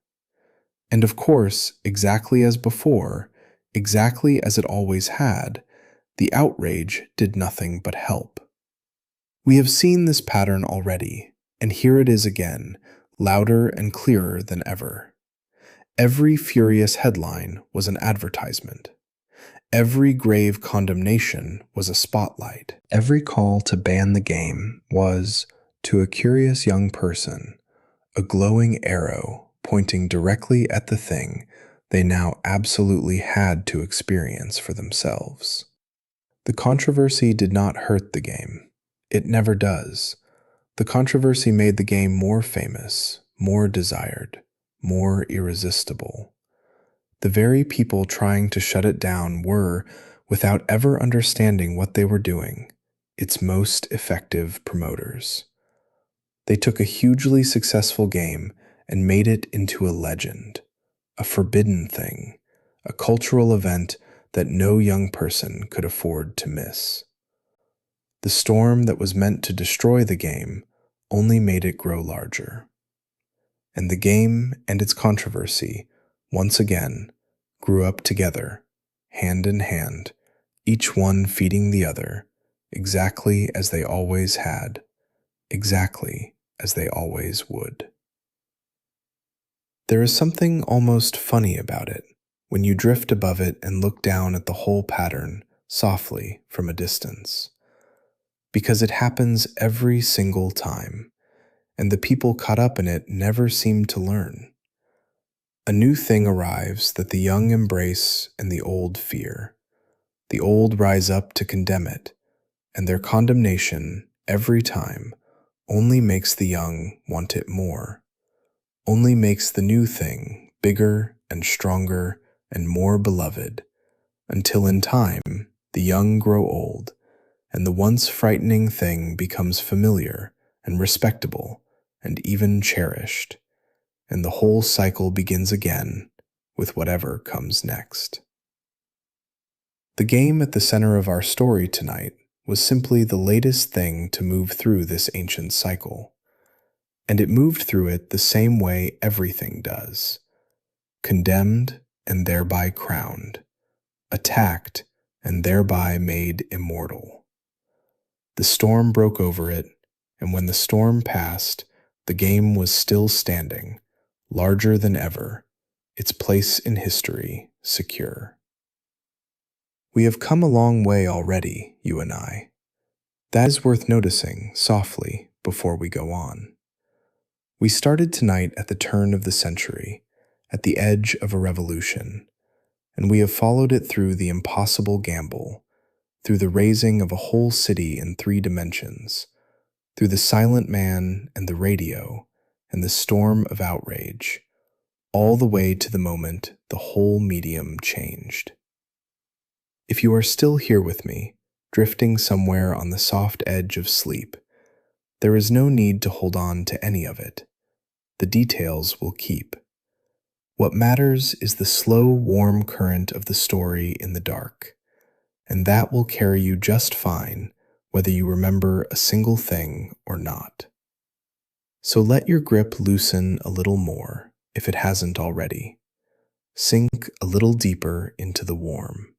And of course, exactly as before, exactly as it always had, the outrage did nothing but help. We have seen this pattern already, and here it is again, louder and clearer than ever. Every furious headline was an advertisement. Every grave condemnation was a spotlight. Every call to ban the game was, to a curious young person, a glowing arrow pointing directly at the thing they now absolutely had to experience for themselves. The controversy did not hurt the game. It never does. The controversy made the game more famous, more desired, more irresistible. The very people trying to shut it down were, without ever understanding what they were doing, its most effective promoters. They took a hugely successful game and made it into a legend, a forbidden thing, a cultural event that no young person could afford to miss. The storm that was meant to destroy the game only made it grow larger. And the game and its controversy, once again, grew up together, hand in hand, each one feeding the other, exactly as they always had, exactly as they always would. There is something almost funny about it when you drift above it and look down at the whole pattern softly from a distance. Because it happens every single time, and the people caught up in it never seem to learn. A new thing arrives that the young embrace and the old fear. The old rise up to condemn it, and their condemnation, every time, only makes the young want it more, only makes the new thing bigger and stronger and more beloved, until in time the young grow old, and the once frightening thing becomes familiar and respectable and even cherished, and the whole cycle begins again with whatever comes next. The game at the center of our story tonight was simply the latest thing to move through this ancient cycle, and it moved through it the same way everything does: condemned and thereby crowned, attacked and thereby made immortal. The storm broke over it, and when the storm passed, the game was still standing, larger than ever, its place in history secure. We have come a long way already, you and I. That is worth noticing softly before we go on. We started tonight at the turn of the century, at the edge of a revolution, and we have followed it through the impossible gamble, through the raising of a whole city in 3 dimensions, through the silent man and the radio and the storm of outrage, all the way to the moment the whole medium changed. If you are still here with me, drifting somewhere on the soft edge of sleep, there is no need to hold on to any of it. The details will keep. What matters is the slow, warm current of the story in the dark, and that will carry you just fine whether you remember a single thing or not. So let your grip loosen a little more, if it hasn't already. Sink a little deeper into the warm.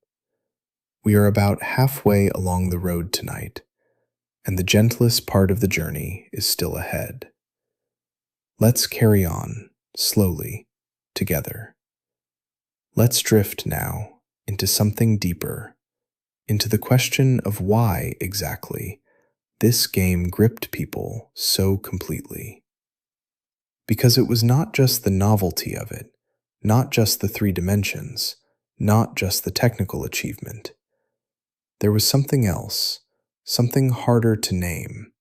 We are about halfway along the road tonight, and the gentlest part of the journey is still ahead. Let's carry on, slowly, together. Let's drift now into something deeper, into the question of why, exactly, this game gripped people so completely. Because it was not just the novelty of it, not just the 3 dimensions, not just the technical achievement. There was something else, something harder to name,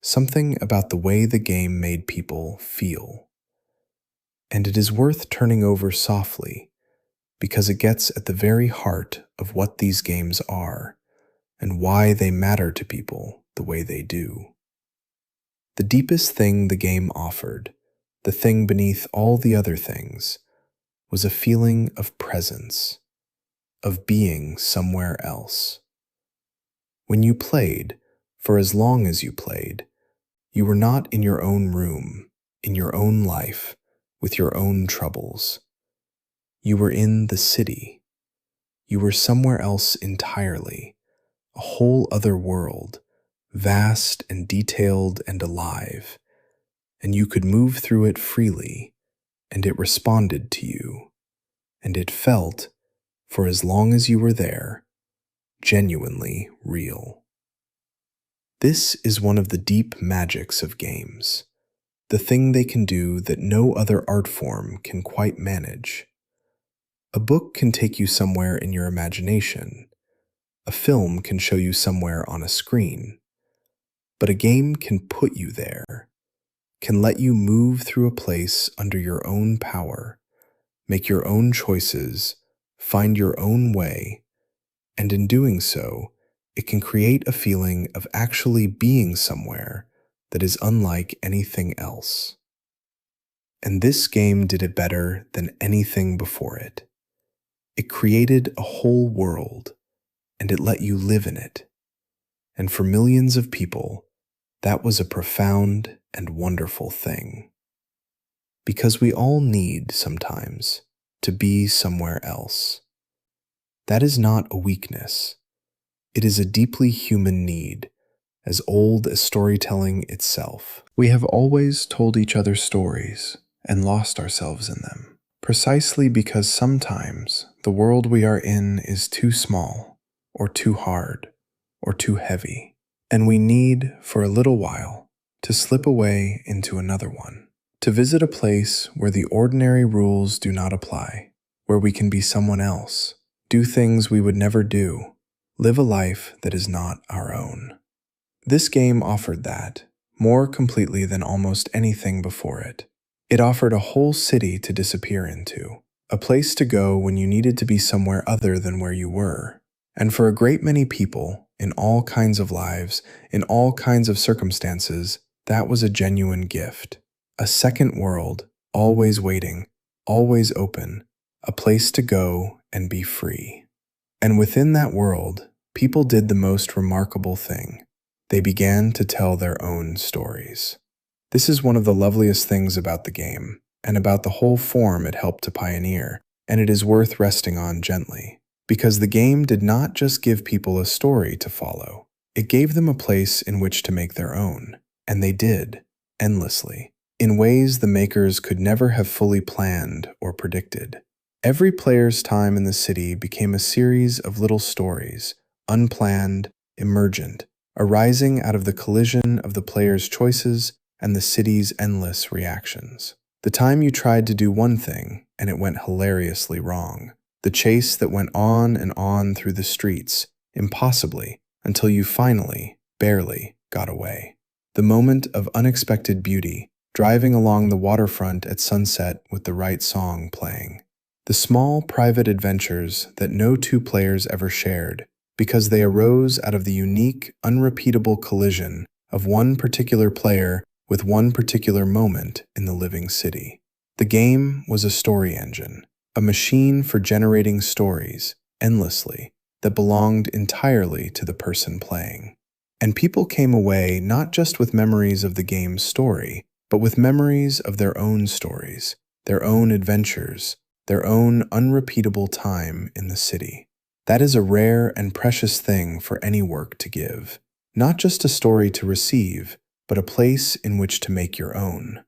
something about the way the game made people feel. And it is worth turning over softly, because it gets at the very heart of what these games are, and why they matter to people the way they do. The deepest thing the game offered, the thing beneath all the other things, was a feeling of presence, of being somewhere else. When you played, for as long as you played, you were not in your own room, in your own life, with your own troubles. You were in the city. You were somewhere else entirely, a whole other world, vast and detailed and alive, and you could move through it freely, and it responded to you, and it felt, for as long as you were there, genuinely real. This is one of the deep magics of games, the thing they can do that no other art form can quite manage. A book can take you somewhere in your imagination. A film can show you somewhere on a screen. But a game can put you there, can let you move through a place under your own power, make your own choices, find your own way, and in doing so, it can create a feeling of actually being somewhere that is unlike anything else. And this game did it better than anything before it. It created a whole world, and it let you live in it. And for millions of people, that was a profound and wonderful thing. Because we all need, sometimes, to be somewhere else. That is not a weakness. It is a deeply human need, as old as storytelling itself. We have always told each other stories and lost ourselves in them, precisely because sometimes the world we are in is too small, or too hard, or too heavy, and we need, for a little while, to slip away into another one, to visit a place where the ordinary rules do not apply, where we can be someone else, do things we would never do, live a life that is not our own. This game offered that, more completely than almost anything before it. It offered a whole city to disappear into, a place to go when you needed to be somewhere other than where you were. And for a great many people, in all kinds of lives, in all kinds of circumstances, that was a genuine gift. A second world, always waiting, always open, a place to go and be free. And within that world, people did the most remarkable thing. They began to tell their own stories. This is one of the loveliest things about the game, and about the whole form it helped to pioneer, and it is worth resting on gently. Because the game did not just give people a story to follow, it gave them a place in which to make their own. And they did, endlessly, in ways the makers could never have fully planned or predicted. Every player's time in the city became a series of little stories, unplanned, emergent, arising out of the collision of the player's choices and the city's endless reactions. The time you tried to do one thing and it went hilariously wrong. The chase that went on and on through the streets, impossibly, until you finally, barely, got away. The moment of unexpected beauty, driving along the waterfront at sunset with the right song playing. The small, private adventures that no two players ever shared, because they arose out of the unique, unrepeatable collision of one particular player with one particular moment in the living city. The game was a story engine, a machine for generating stories, endlessly, that belonged entirely to the person playing. And people came away not just with memories of the game's story, but with memories of their own stories, their own adventures, their own unrepeatable time in the city. That is a rare and precious thing for any work to give. Not just a story to receive, but a place in which to make your own.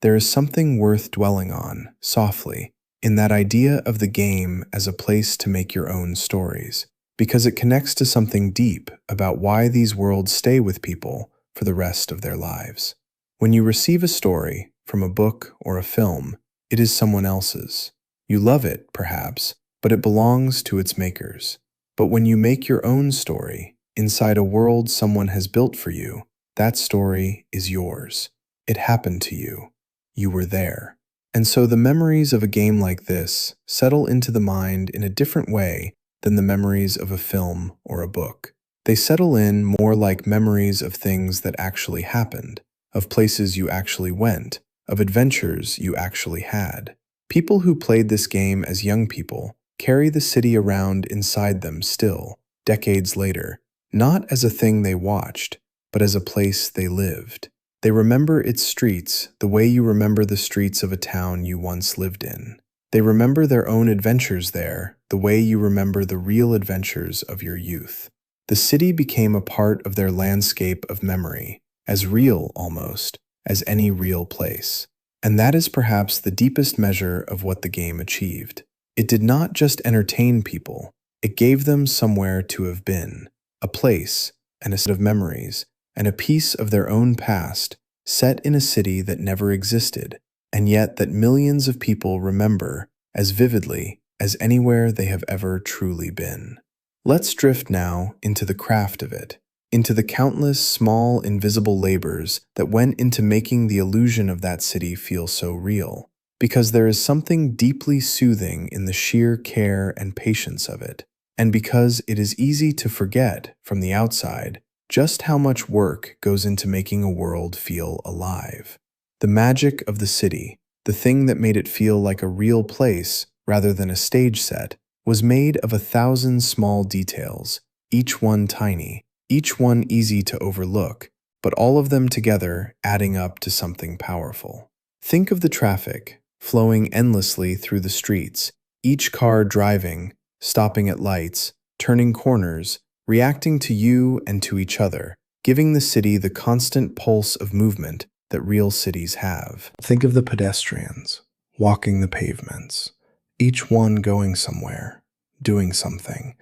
There is something worth dwelling on, softly, in that idea of the game as a place to make your own stories, because it connects to something deep about why these worlds stay with people for the rest of their lives. When you receive a story from a book or a film, it is someone else's. You love it, perhaps, but it belongs to its makers. But when you make your own story, inside a world someone has built for you, that story is yours. It happened to you. You were there. And so the memories of a game like this settle into the mind in a different way than the memories of a film or a book. They settle in more like memories of things that actually happened, of places you actually went, of adventures you actually had. People who played this game as young people carry the city around inside them still, decades later, not as a thing they watched, but as a place they lived. They remember its streets the way you remember the streets of a town you once lived in. They remember their own adventures there the way you remember the real adventures of your youth. The city became a part of their landscape of memory, as real, almost, as any real place. And that is perhaps the deepest measure of what the game achieved. It did not just entertain people, it gave them somewhere to have been, a place, and a set of memories, and a piece of their own past, set in a city that never existed, and yet that millions of people remember as vividly as anywhere they have ever truly been. Let's drift now into the craft of it, into the countless small invisible labors that went into making the illusion of that city feel so real, because there is something deeply soothing in the sheer care and patience of it, and because it is easy to forget, from the outside, just how much work goes into making a world feel alive. The magic of the city, the thing that made it feel like a real place rather than a stage set, was made of 1,000 small details, each one tiny, each one easy to overlook, but all of them together adding up to something powerful. Think of the traffic, flowing endlessly through the streets, each car driving, stopping at lights, turning corners, reacting to you and to each other, giving the city the constant pulse of movement that real cities have. Think of the pedestrians, walking the pavements, each one going somewhere, doing something,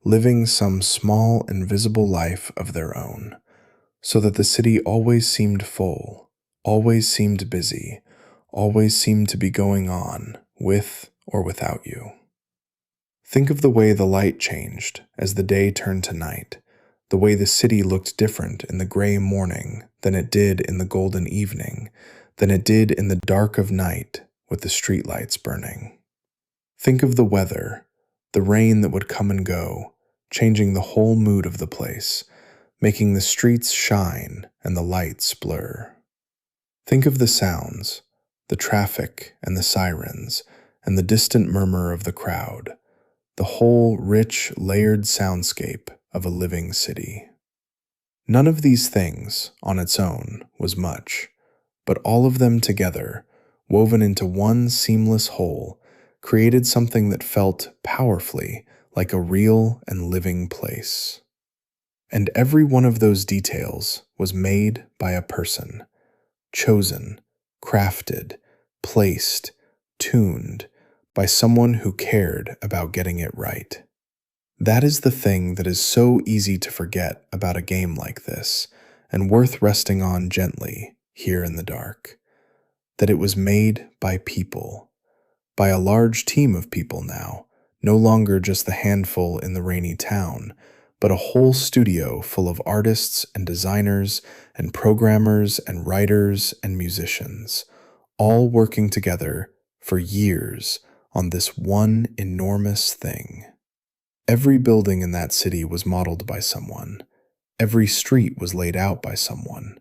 living some small invisible life of their own, so that the city always seemed full, always seemed busy, always seemed to be going on, with or without you. Think of the way the light changed as the day turned to night, the way the city looked different in the gray morning than it did in the golden evening, than it did in the dark of night with the streetlights burning. Think of the weather, the rain that would come and go, changing the whole mood of the place, making the streets shine and the lights blur. Think of the sounds, the traffic and the sirens, and the distant murmur of the crowd, the whole rich, layered soundscape of a living city. None of these things, on its own, was much, but all of them together, woven into one seamless whole, created something that felt powerfully like a real and living place. And every one of those details was made by a person, chosen, crafted, placed, tuned, by someone who cared about getting it right. That is the thing that is so easy to forget about a game like this, and worth resting on gently here in the dark. That it was made by people, by a large team of people now, no longer just the handful in the rainy town, but a whole studio full of artists and designers and programmers and writers and musicians, all working together for years on this one enormous thing. Every building in that city was modeled by someone. Every street was laid out by someone.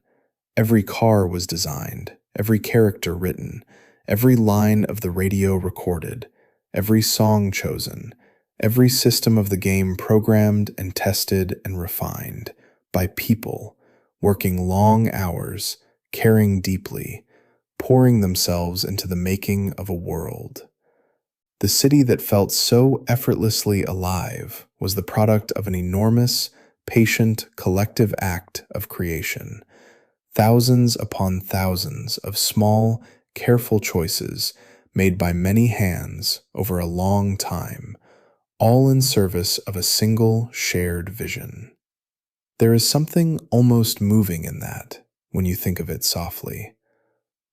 Every car was designed, every character written, every line of the radio recorded, every song chosen, every system of the game programmed and tested and refined by people, working long hours, caring deeply, pouring themselves into the making of a world. The city that felt so effortlessly alive was the product of an enormous, patient, collective act of creation. Thousands upon thousands of small, careful choices made by many hands over a long time, all in service of a single shared vision. There is something almost moving in that when you think of it softly.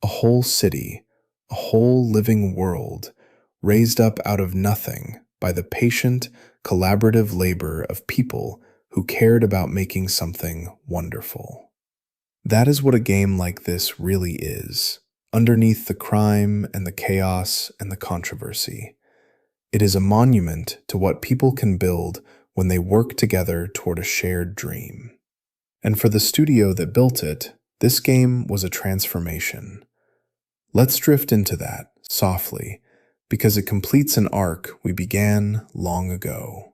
A whole city, a whole living world, raised up out of nothing by the patient, collaborative labor of people who cared about making something wonderful. That is what a game like this really is, underneath the crime and the chaos and the controversy. It is a monument to what people can build when they work together toward a shared dream. And for the studio that built it, this game was a transformation. Let's drift into that, softly, because it completes an arc we began long ago.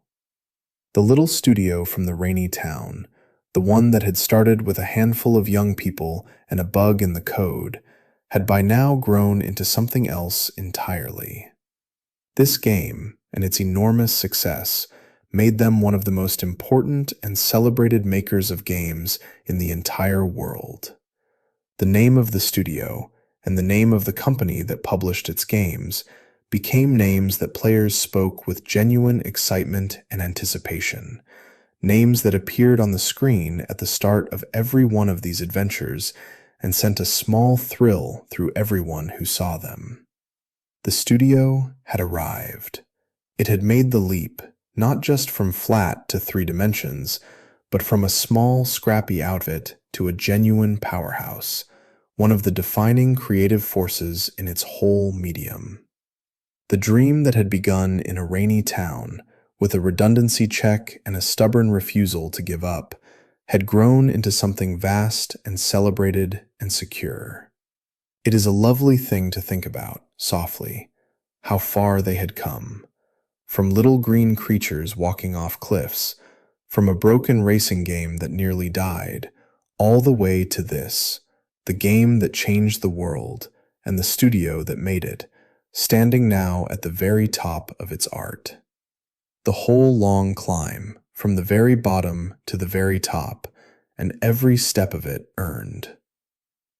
The little studio from the rainy town, the one that had started with a handful of young people and a bug in the code, had by now grown into something else entirely. This game, and its enormous success, made them one of the most important and celebrated makers of games in the entire world. The name of the studio and the name of the company that published its games became names that players spoke with genuine excitement and anticipation, names that appeared on the screen at the start of every one of these adventures and sent a small thrill through everyone who saw them. The studio had arrived. It had made the leap, not just from flat to 3 dimensions, but from a small, scrappy outfit to a genuine powerhouse, one of the defining creative forces in its whole medium. The dream that had begun in a rainy town, with a redundancy check and a stubborn refusal to give up, had grown into something vast and celebrated and secure. It is a lovely thing to think about, softly, how far they had come. From little green creatures walking off cliffs, from a broken racing game that nearly died, all the way to this, the game that changed the world and the studio that made it, standing now at the very top of its art. The whole long climb, from the very bottom to the very top, and every step of it earned.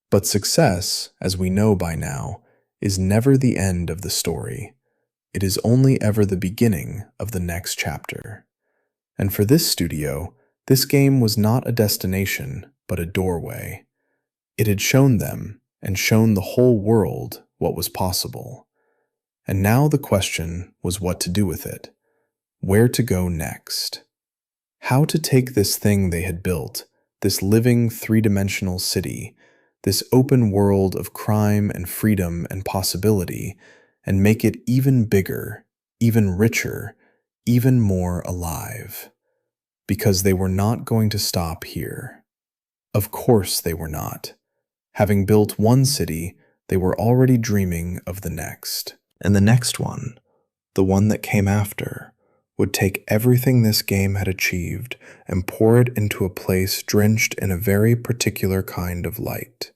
But success, as we know by now, is never the end of the story. It is only ever the beginning of the next chapter. And for this studio, this game was not a destination, but a doorway. It had shown them, and shown the whole world, what was possible. And now the question was what to do with it, where to go next. How to take this thing they had built, this living 3-dimensional city, this open world of crime and freedom and possibility, and make it even bigger, even richer, even more alive. Because they were not going to stop here. Of course they were not. Having built one city, they were already dreaming of the next. And the next one, the one that came after, would take everything this game had achieved and pour it into a place drenched in a very particular kind of light.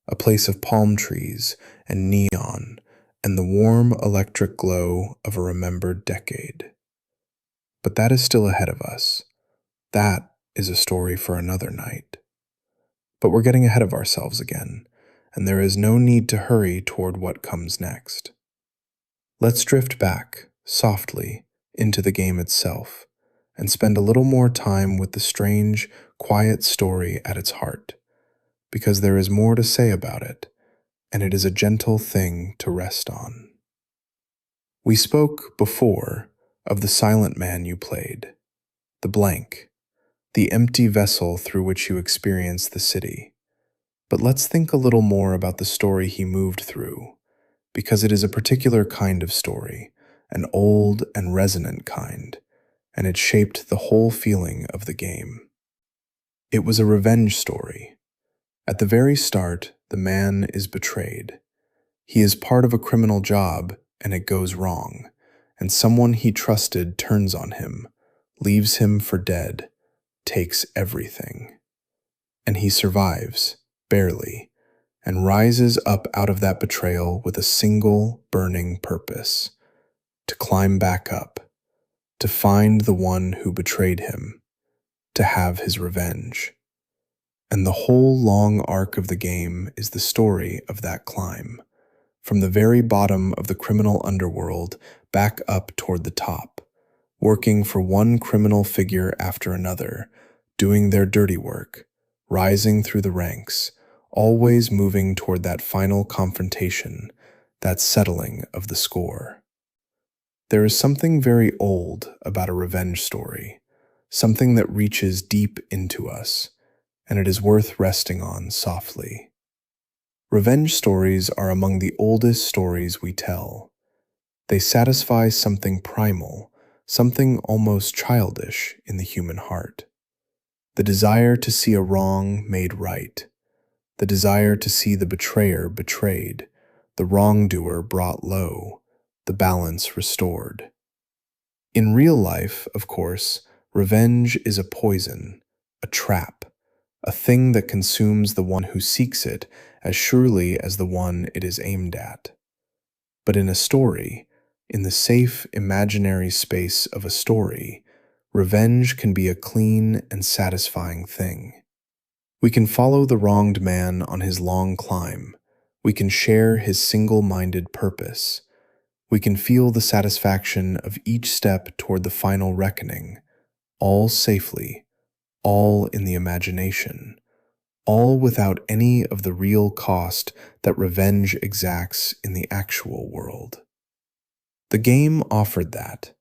A place of palm trees and neon and the warm electric glow of a remembered decade. But that is still ahead of us. That is a story for another night. But we're getting ahead of ourselves again, and there is no need to hurry toward what comes next. Let's drift back, softly, into the game itself, and spend a little more time with the strange, quiet story at its heart, because there is more to say about it, and it is a gentle thing to rest on. We spoke, before, of the silent man you played, the blank, the empty vessel through which you experienced the city. But let's think a little more about the story he moved through, because it is a particular kind of story, an old and resonant kind, and it shaped the whole feeling of the game. It was a revenge story. At the very start, the man is betrayed. He is part of a criminal job, and it goes wrong, and someone he trusted turns on him, leaves him for dead, takes everything. And he survives, barely, and rises up out of that betrayal with a single burning purpose: to climb back up, to find the one who betrayed him, to have his revenge. And the whole long arc of the game is the story of that climb, from the very bottom of the criminal underworld back up toward the top, working for one criminal figure after another, doing their dirty work, rising through the ranks, always moving toward that final confrontation, that settling of the score. There is something very old about a revenge story, something that reaches deep into us, and it is worth resting on softly. Revenge stories are among the oldest stories we tell. They satisfy something primal, something almost childish in the human heart. The desire to see a wrong made right, the desire to see the betrayer betrayed, the wrongdoer brought low, the balance restored. In real life, of course, revenge is a poison, a trap, a thing that consumes the one who seeks it as surely as the one it is aimed at. But in a story, in the safe imaginary space of a story, revenge can be a clean and satisfying thing. We can follow the wronged man on his long climb. We can share his single-minded purpose. We can feel the satisfaction of each step toward the final reckoning, all safely, all in the imagination, all without any of the real cost that revenge exacts in the actual world. The game offered that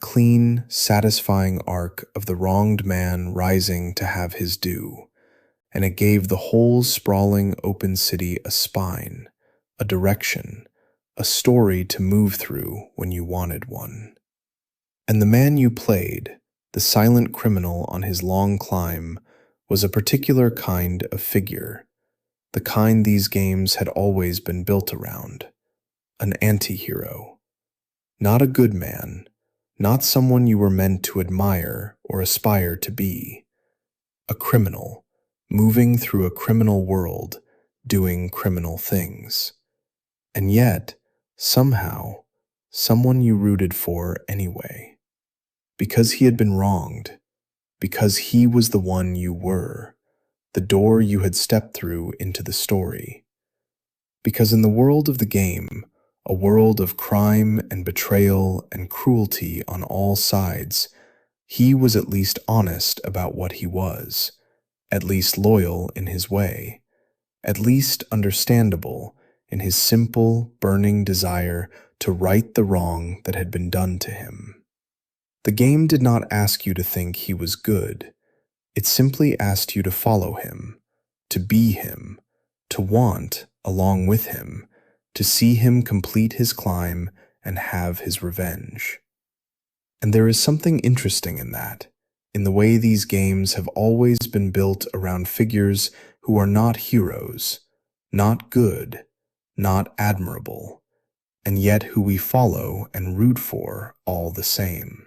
clean, satisfying arc of the wronged man rising to have his due, and it gave the whole sprawling open city a spine, a direction, a story to move through when you wanted one. And the man you played, the silent criminal on his long climb, was a particular kind of figure, the kind these games had always been built around, an anti-hero. Not a good man, not someone you were meant to admire or aspire to be. A criminal, moving through a criminal world, doing criminal things. And yet, somehow, someone you rooted for anyway. Because he had been wronged, because he was the one you were, the door you had stepped through into the story. Because in the world of the game, a world of crime and betrayal and cruelty on all sides, he was at least honest about what he was, at least loyal in his way, at least understandable in his simple, burning desire to right the wrong that had been done to him. The game did not ask you to think he was good. It simply asked you to follow him, to be him, to want, along with him, to see him complete his climb and have his revenge. And there is something interesting in that, in the way these games have always been built around figures who are not heroes, not good, not admirable, and yet who we follow and root for all the same.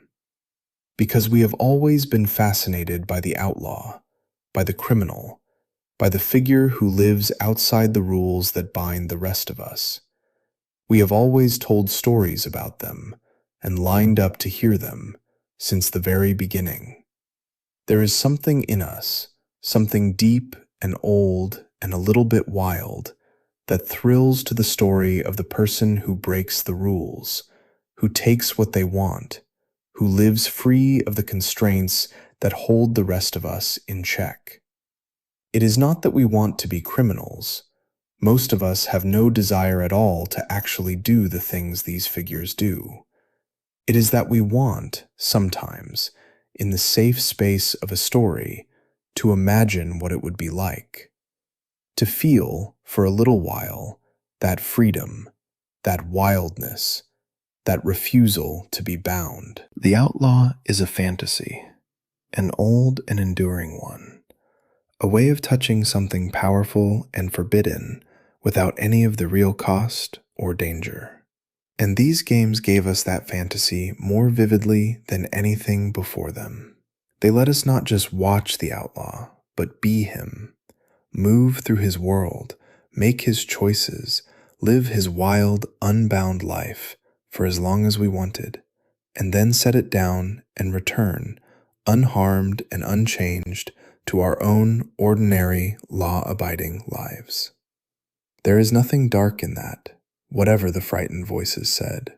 Because we have always been fascinated by the outlaw, by the criminal, by the figure who lives outside the rules that bind the rest of us. We have always told stories about them and lined up to hear them since the very beginning. There is something in us, something deep and old and a little bit wild, that thrills to the story of the person who breaks the rules, who takes what they want, who lives free of the constraints that hold the rest of us in check. It is not that we want to be criminals. Most of us have no desire at all to actually do the things these figures do. It is that we want, sometimes, in the safe space of a story, to imagine what it would be like. To feel, for a little while, that freedom, that wildness, that refusal to be bound. The outlaw is a fantasy, an old and enduring one. A way of touching something powerful and forbidden without any of the real cost or danger. And these games gave us that fantasy more vividly than anything before them. They let us not just watch the outlaw, but be him, move through his world, make his choices, live his wild, unbound life for as long as we wanted, and then set it down and return, unharmed and unchanged, to our own ordinary, law-abiding lives. There is nothing dark in that, whatever the frightened voices said.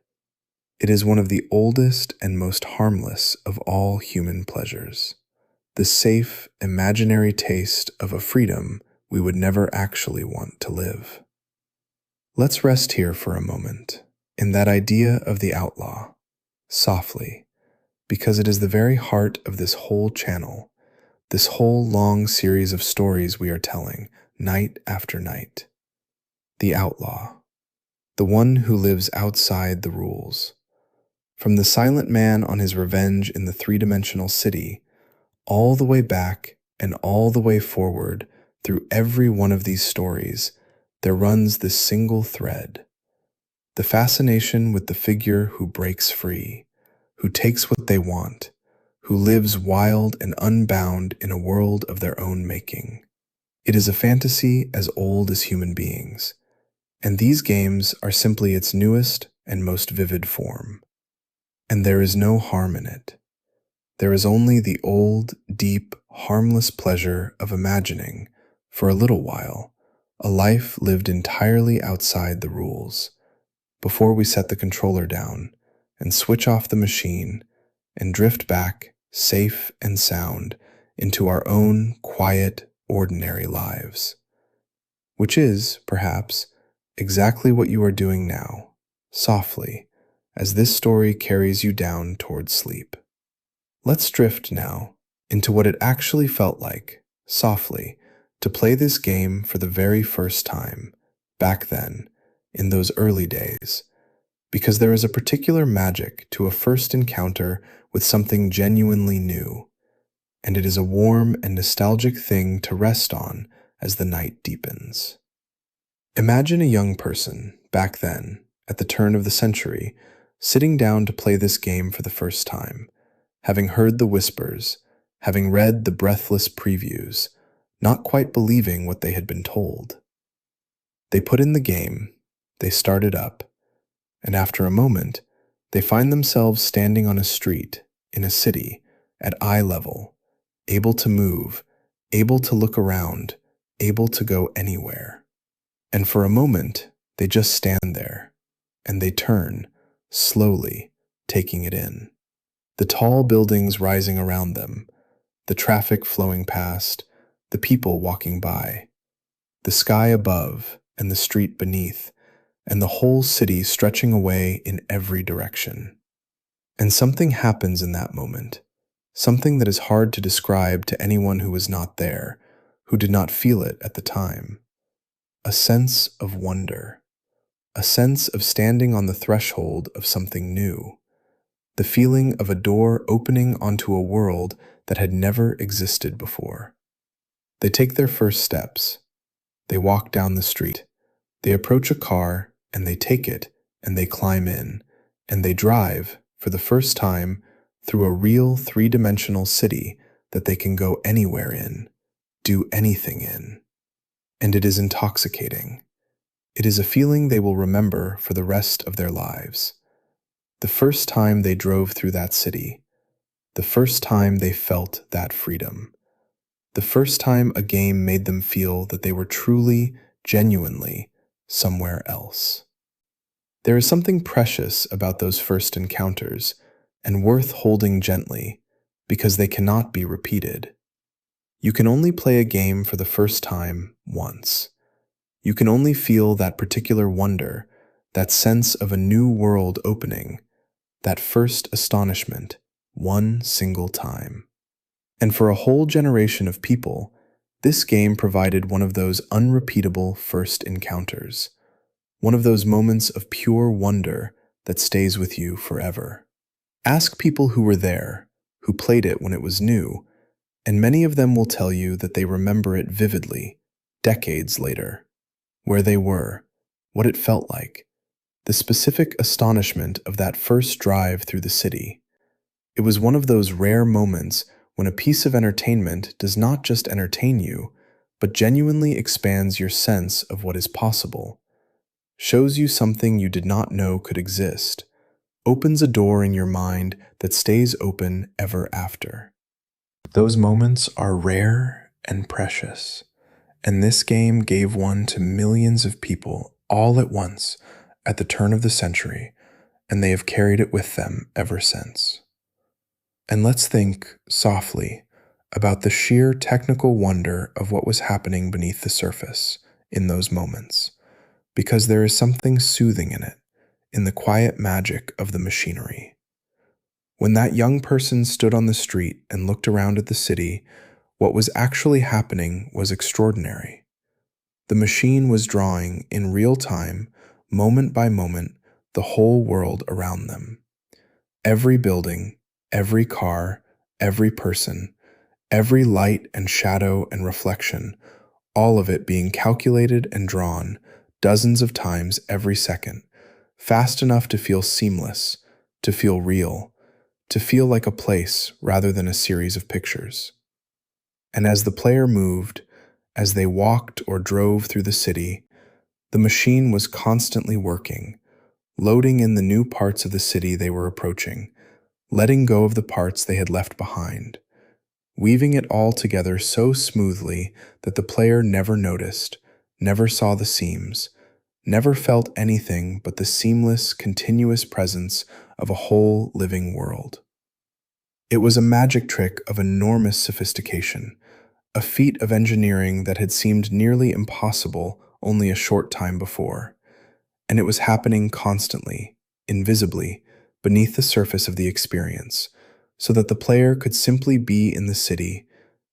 It is one of the oldest and most harmless of all human pleasures, the safe, imaginary taste of a freedom we would never actually want to live. Let's rest here for a moment, in that idea of the outlaw, softly, because it is the very heart of this whole channel, this whole long series of stories we are telling, night after night. The outlaw, the one who lives outside the rules. From the silent man on his revenge in the three-dimensional city, all the way back and all the way forward through every one of these stories, there runs this single thread. The fascination with the figure who breaks free, who takes what they want, who lives wild and unbound in a world of their own making. It is a fantasy as old as human beings, and these games are simply its newest and most vivid form. And there is no harm in it. There is only the old, deep, harmless pleasure of imagining, for a little while, a life lived entirely outside the rules, before we set the controller down and switch off the machine and drift back, safe and sound, into our own quiet, ordinary lives. Which is, perhaps, exactly what you are doing now, softly, as this story carries you down towards sleep. Let's drift now into what it actually felt like, softly, to play this game for the very first time, back then, in those early days, because there is a particular magic to a first encounter with something genuinely new, and it is a warm and nostalgic thing to rest on as the night deepens. Imagine a young person, back then, at the turn of the century, sitting down to play this game for the first time, having heard the whispers, having read the breathless previews, not quite believing what they had been told. They put in the game, they start it up, and after a moment, they find themselves standing on a street, in a city, at eye level, able to move, able to look around, able to go anywhere. And for a moment, they just stand there, and they turn, slowly, taking it in. The tall buildings rising around them, the traffic flowing past, the people walking by, the sky above and the street beneath, and the whole city stretching away in every direction. And something happens in that moment, something that is hard to describe to anyone who was not there, who did not feel it at the time. A sense of wonder, a sense of standing on the threshold of something new, the feeling of a door opening onto a world that had never existed before. They take their first steps. They walk down the street. They approach a car, and they take it, and they climb in, and they drive, for the first time, through a real three-dimensional city that they can go anywhere in, do anything in. And it is intoxicating. It is a feeling they will remember for the rest of their lives. The first time they drove through that city, the first time they felt that freedom, the first time a game made them feel that they were truly, genuinely, somewhere else. There is something precious about those first encounters, and worth holding gently, because they cannot be repeated. You can only play a game for the first time once. You can only feel that particular wonder, that sense of a new world opening, that first astonishment, one single time. And for a whole generation of people, this game provided one of those unrepeatable first encounters, one of those moments of pure wonder that stays with you forever. Ask people who were there, who played it when it was new, and many of them will tell you that they remember it vividly, decades later, where they were, what it felt like, the specific astonishment of that first drive through the city. It was one of those rare moments when a piece of entertainment does not just entertain you, but genuinely expands your sense of what is possible, shows you something you did not know could exist, opens a door in your mind that stays open ever after. Those moments are rare and precious, and this game gave one to millions of people all at once at the turn of the century, and they have carried it with them ever since. And let's think, softly, about the sheer technical wonder of what was happening beneath the surface in those moments, because there is something soothing in it, in the quiet magic of the machinery. When that young person stood on the street and looked around at the city, what was actually happening was extraordinary. The machine was drawing, in real time, moment by moment, the whole world around them. Every building, every car, every person, every light and shadow and reflection, all of it being calculated and drawn dozens of times every second, fast enough to feel seamless, to feel real, to feel like a place rather than a series of pictures. And as the player moved, as they walked or drove through the city, the machine was constantly working, loading in the new parts of the city they were approaching, letting go of the parts they had left behind, weaving it all together so smoothly that the player never noticed, never saw the seams, never felt anything but the seamless, continuous presence of a whole living world. It was a magic trick of enormous sophistication, a feat of engineering that had seemed nearly impossible only a short time before, and it was happening constantly, invisibly, beneath the surface of the experience, so that the player could simply be in the city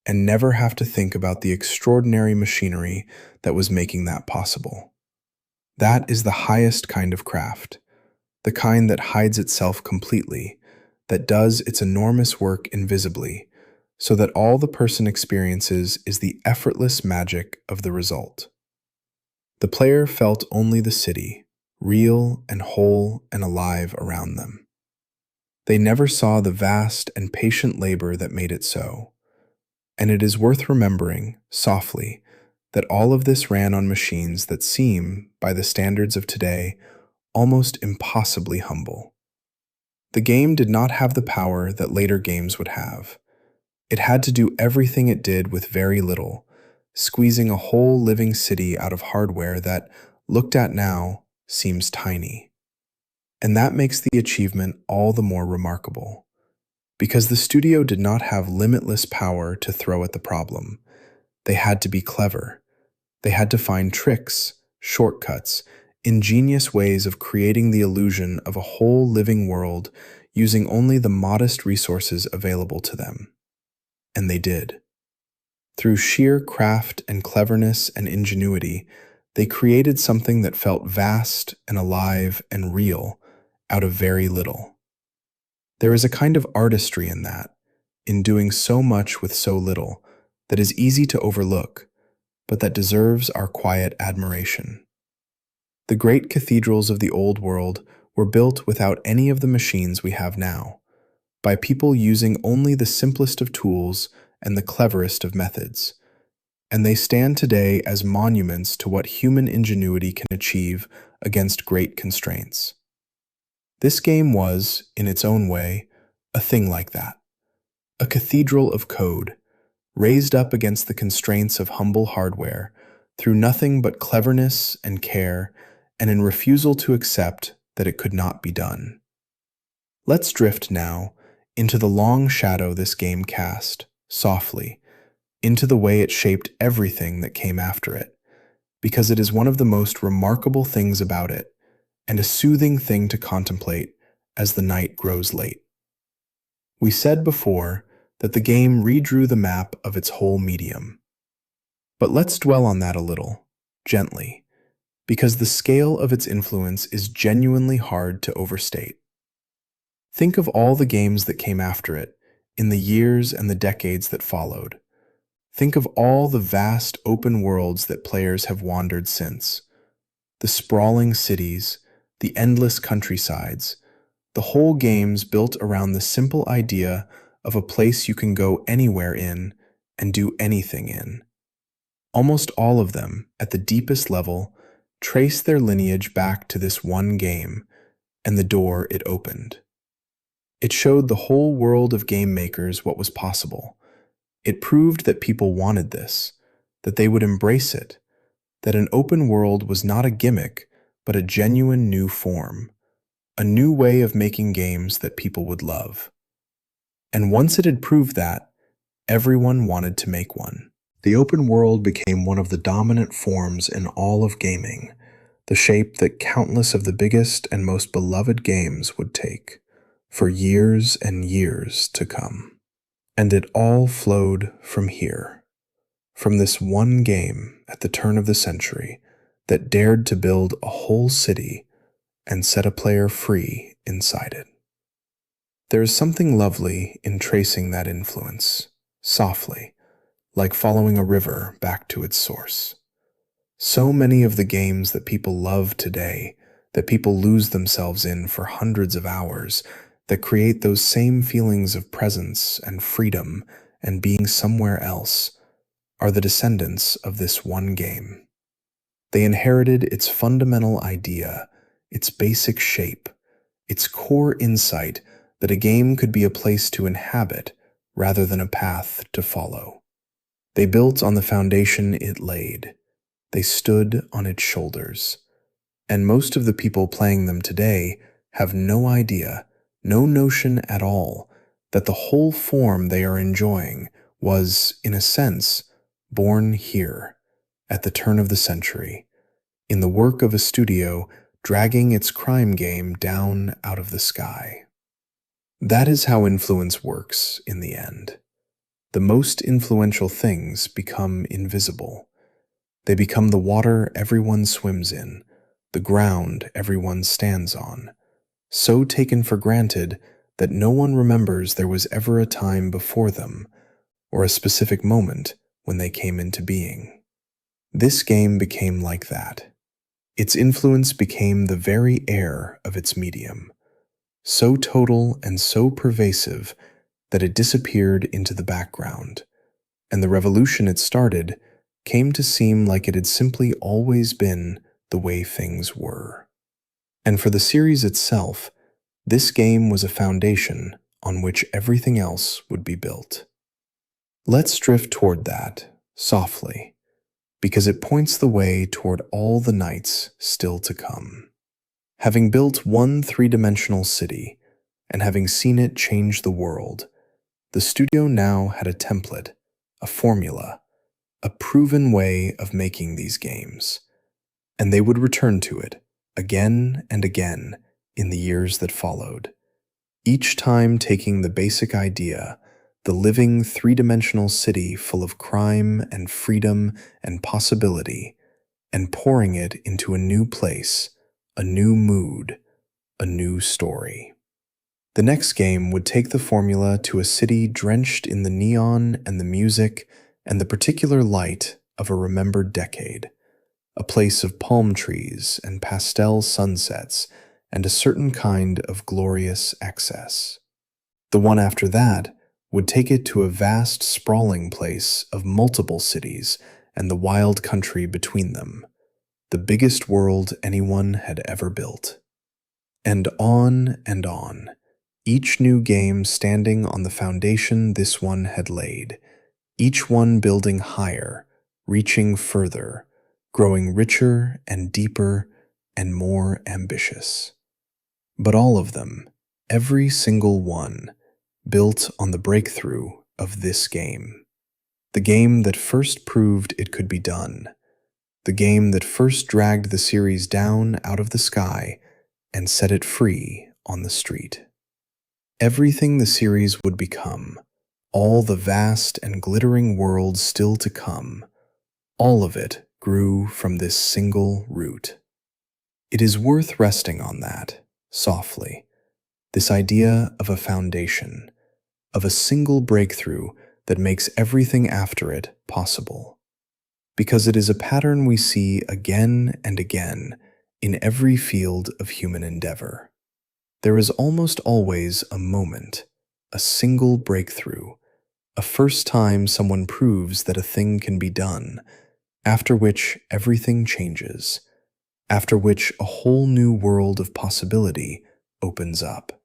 and never have to think about the extraordinary machinery that was making that possible. That is the highest kind of craft, the kind that hides itself completely, that does its enormous work invisibly, so that all the person experiences is the effortless magic of the result. The player felt only the city, real and whole and alive around them. They never saw the vast and patient labor that made it so. And it is worth remembering, softly, that all of this ran on machines that seem, by the standards of today, almost impossibly humble. The game did not have the power that later games would have. It had to do everything it did with very little, squeezing a whole living city out of hardware that, looked at now, seems tiny. And that makes the achievement all the more remarkable, because the studio did not have limitless power to throw at the problem. They had to be clever. They had to find tricks, shortcuts, ingenious ways of creating the illusion of a whole living world using only the modest resources available to them. And they did. Through sheer craft and cleverness and ingenuity, they created something that felt vast and alive and real out of very little. There is a kind of artistry in that, in doing so much with so little, that is easy to overlook, but that deserves our quiet admiration. The great cathedrals of the old world were built without any of the machines we have now, by people using only the simplest of tools and the cleverest of methods, and they stand today as monuments to what human ingenuity can achieve against great constraints. This game was, in its own way, a thing like that, a cathedral of code, raised up against the constraints of humble hardware, through nothing but cleverness and care, and in refusal to accept that it could not be done. Let's drift now into the long shadow this game cast, softly, into the way it shaped everything that came after it, because it is one of the most remarkable things about it, and a soothing thing to contemplate as the night grows late. We said before that the game redrew the map of its whole medium. But let's dwell on that a little, gently, because the scale of its influence is genuinely hard to overstate. Think of all the games that came after it, in the years and the decades that followed. Think of all the vast open worlds that players have wandered since. The sprawling cities, the endless countrysides, the whole games built around the simple idea of a place you can go anywhere in and do anything in. Almost all of them, at the deepest level, trace their lineage back to this one game and the door it opened. It showed the whole world of game makers what was possible. It proved that people wanted this, that they would embrace it, that an open world was not a gimmick, but a genuine new form, a new way of making games that people would love. And once it had proved that, everyone wanted to make one. The open world became one of the dominant forms in all of gaming, the shape that countless of the biggest and most beloved games would take, for years and years to come. And it all flowed from here, from this one game at the turn of the century that dared to build a whole city and set a player free inside it. There is something lovely in tracing that influence, softly, like following a river back to its source. So many of the games that people love today, that people lose themselves in for hundreds of hours, that create those same feelings of presence and freedom and being somewhere else, are the descendants of this one game. They inherited its fundamental idea, its basic shape, its core insight that a game could be a place to inhabit rather than a path to follow. They built on the foundation it laid. They stood on its shoulders. And most of the people playing them today have no idea, no notion at all, that the whole form they are enjoying was, in a sense, born here, at the turn of the century, in the work of a studio dragging its crime game down out of the sky. That is how influence works in the end. The most influential things become invisible. They become the water everyone swims in, the ground everyone stands on, so taken for granted that no one remembers there was ever a time before them, or a specific moment when they came into being. This game became like that. Its influence became the very air of its medium, so total and so pervasive that it disappeared into the background, and the revolution it started came to seem like it had simply always been the way things were. And for the series itself, this game was a foundation on which everything else would be built. Let's drift toward that, softly, because it points the way toward all the nights still to come. Having built one three-dimensional city, and having seen it change the world, the studio now had a template, a formula, a proven way of making these games, and they would return to it again and again in the years that followed, each time taking the basic idea, the living three-dimensional city full of crime and freedom and possibility, and pouring it into a new place, a new mood, a new story. The next game would take the formula to a city drenched in the neon and the music and the particular light of a remembered decade, a place of palm trees and pastel sunsets and a certain kind of glorious excess. The one after that would take it to a vast, sprawling place of multiple cities and the wild country between them, the biggest world anyone had ever built. And on, each new game standing on the foundation this one had laid, each one building higher, reaching further, growing richer and deeper and more ambitious. But all of them, every single one, built on the breakthrough of this game. The game that first proved it could be done. The game that first dragged the series down out of the sky and set it free on the street. Everything the series would become, all the vast and glittering world still to come, all of it grew from this single root. It is worth resting on that, softly, this idea of a foundation, of a single breakthrough that makes everything after it possible. Because it is a pattern we see again and again in every field of human endeavor. There is almost always a moment, a single breakthrough, a first time someone proves that a thing can be done, after which everything changes, after which a whole new world of possibility opens up.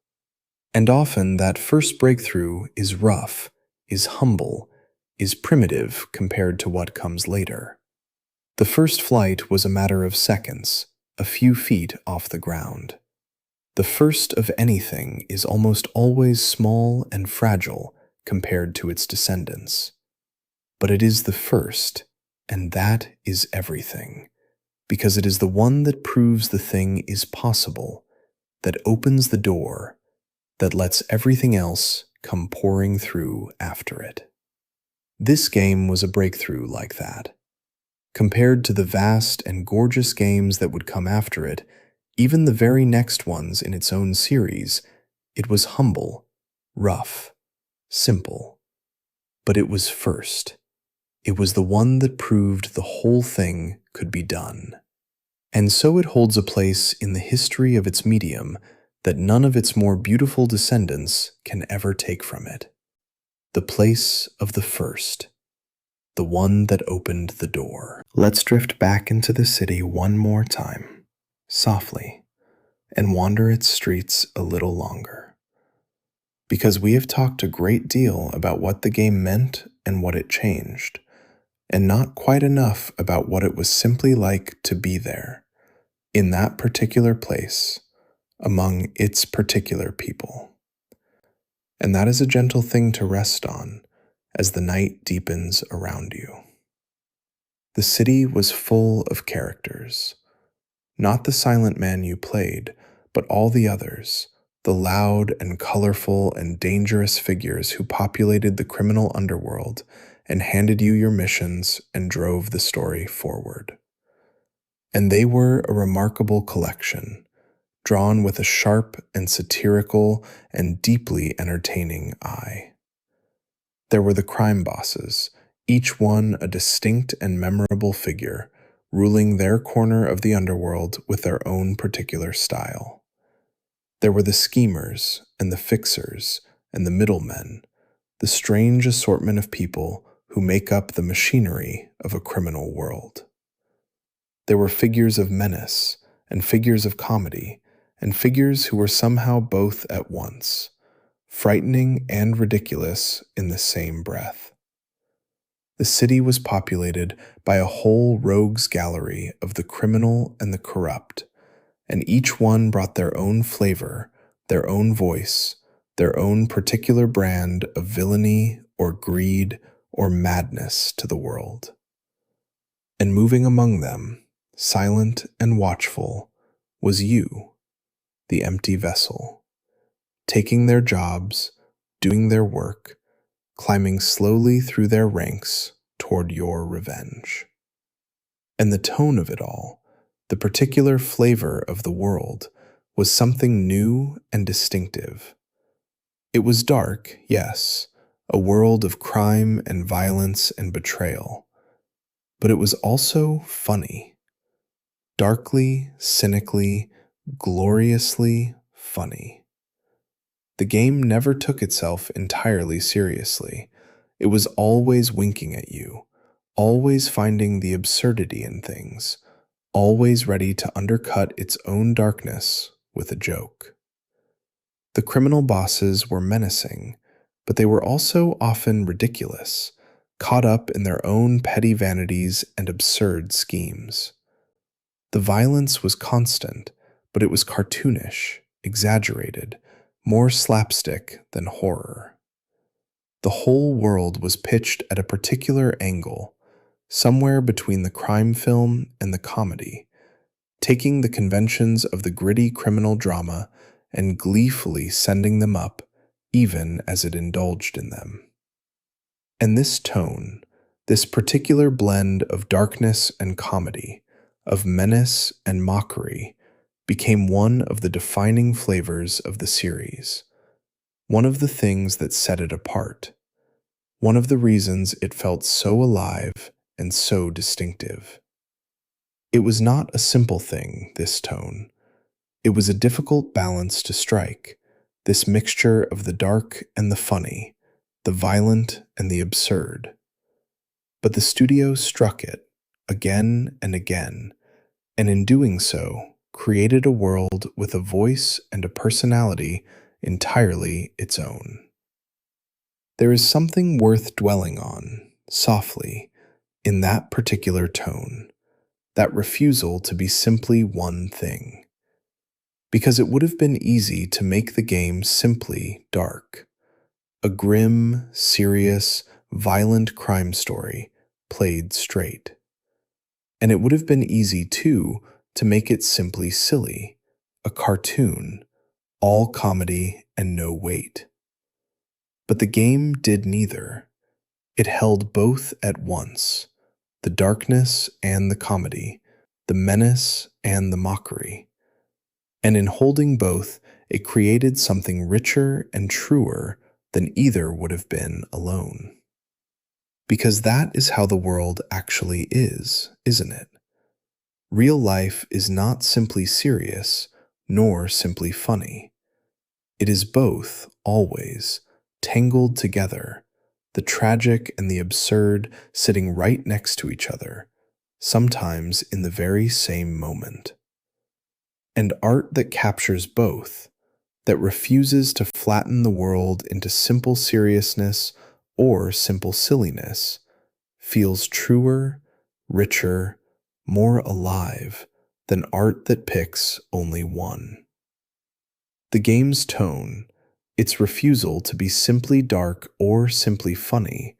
And often that first breakthrough is rough, is humble, is primitive compared to what comes later. The first flight was a matter of seconds, a few feet off the ground. The first of anything is almost always small and fragile compared to its descendants. But it is the first, and that is everything, because it is the one that proves the thing is possible, that opens the door, that lets everything else come pouring through after it. This game was a breakthrough like that. Compared to the vast and gorgeous games that would come after it, even the very next ones in its own series, it was humble, rough, simple. But it was first. It was the one that proved the whole thing could be done. And so it holds a place in the history of its medium that none of its more beautiful descendants can ever take from it. The place of the first. The one that opened the door. Let's drift back into the city one more time, softly, and wander its streets a little longer. because we have talked a great deal about what the game meant and what it changed, and not quite enough about what it was simply like to be there, in that particular place, among its particular people. And that is a gentle thing to rest on as the night deepens around you. The city was full of characters, not the silent man you played, but all the others, the loud and colorful and dangerous figures who populated the criminal underworld and handed you your missions and drove the story forward. And they were a remarkable collection, drawn with a sharp and satirical and deeply entertaining eye. There were the crime bosses, each one a distinct and memorable figure, ruling their corner of the underworld with their own particular style. There were the schemers and the fixers and the middlemen, the strange assortment of people who make up the machinery of a criminal world. There were figures of menace and figures of comedy, and figures who were somehow both at once, frightening and ridiculous in the same breath. The city was populated by a whole rogues gallery of the criminal and the corrupt, and each one brought their own flavor, their own voice, their own particular brand of villainy or greed or madness to the world. And moving among them, silent and watchful, was you, the empty vessel, taking their jobs, doing their work, climbing slowly through their ranks toward your revenge. And the tone of it all, the particular flavor of the world, was something new and distinctive. It was dark, yes, a world of crime and violence and betrayal, but it was also funny. Darkly, cynically, gloriously funny. The game never took itself entirely seriously. It was always winking at you, always finding the absurdity in things, always ready to undercut its own darkness with a joke. The criminal bosses were menacing, but they were also often ridiculous, caught up in their own petty vanities and absurd schemes. The violence was constant, but it was cartoonish, exaggerated, more slapstick than horror. The whole world was pitched at a particular angle, somewhere between the crime film and the comedy, taking the conventions of the gritty criminal drama and gleefully sending them up, even as it indulged in them. And this tone, this particular blend of darkness and comedy, of menace and mockery, became one of the defining flavors of the series, one of the things that set it apart, one of the reasons it felt so alive and so distinctive. It was not a simple thing, this tone. It was a difficult balance to strike, this mixture of the dark and the funny, the violent and the absurd. But the studio struck it again and again, and in doing so, created a world with a voice and a personality entirely its own. There is something worth dwelling on, softly, in that particular tone, that refusal to be simply one thing. Because it would have been easy to make the game simply dark, a grim, serious, violent crime story played straight. And it would have been easy, too, to make it simply silly, a cartoon, all comedy and no weight. But the game did neither. It held both at once, the darkness and the comedy, the menace and the mockery. And in holding both, it created something richer and truer than either would have been alone. Because that is how the world actually is, isn't it? Real life is not simply serious, nor simply funny. It is both, always, tangled together, the tragic and the absurd sitting right next to each other, sometimes in the very same moment. And art that captures both, that refuses to flatten the world into simple seriousness or simple silliness, feels truer, richer, more alive than art that picks only one. The game's tone, its refusal to be simply dark or simply funny,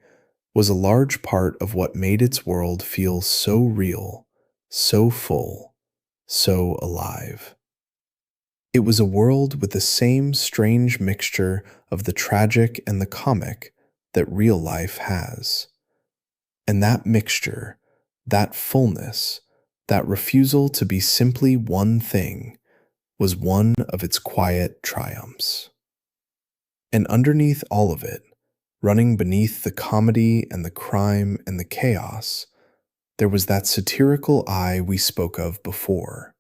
was a large part of what made its world feel so real, so full, so alive. It was a world with the same strange mixture of the tragic and the comic that real life has. And that mixture, that fullness, that refusal to be simply one thing, was one of its quiet triumphs. And underneath all of it, running beneath the comedy and the crime and the chaos, there was that satirical eye we spoke of before,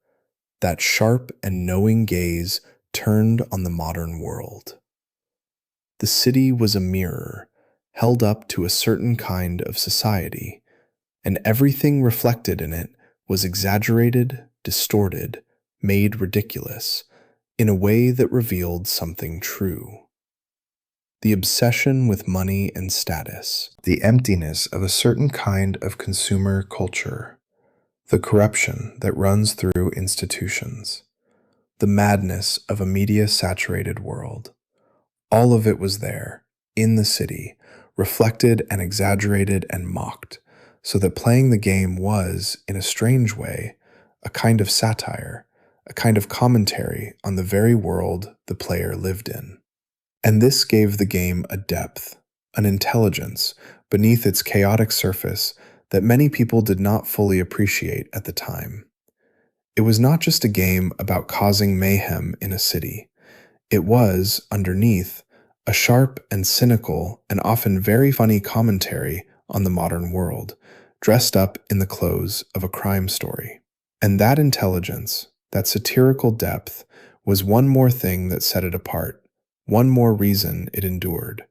that sharp and knowing gaze turned on the modern world. The city was a mirror, held up to a certain kind of society, and everything reflected in it was exaggerated, distorted, made ridiculous, in a way that revealed something true. The obsession with money and status, the emptiness of a certain kind of consumer culture, the corruption that runs through institutions, the madness of a media-saturated world. All of it was there, in the city, reflected and exaggerated and mocked, so that playing the game was, in a strange way, a kind of satire, a kind of commentary on the very world the player lived in. And this gave the game a depth, an intelligence beneath its chaotic surface that many people did not fully appreciate at the time. It was not just a game about causing mayhem in a city. It was, underneath, a sharp and cynical and often very funny commentary on the modern world, dressed up in the clothes of a crime story. And that intelligence, that satirical depth, was one more thing that set it apart, one more reason it endured,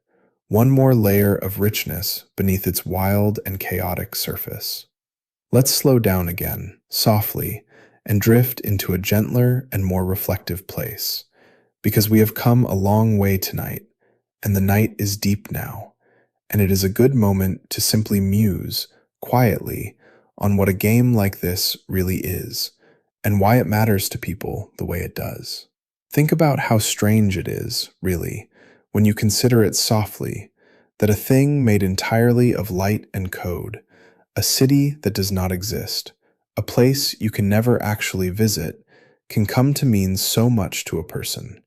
one more layer of richness beneath its wild and chaotic surface. Let's slow down again, softly, and drift into a gentler and more reflective place, because we have come a long way tonight, and the night is deep now, and it is a good moment to simply muse, quietly, on what a game like this really is, and why it matters to people the way it does. Think about how strange it is, really, when you consider it softly, that a thing made entirely of light and code, a city that does not exist, a place you can never actually visit, can come to mean so much to a person,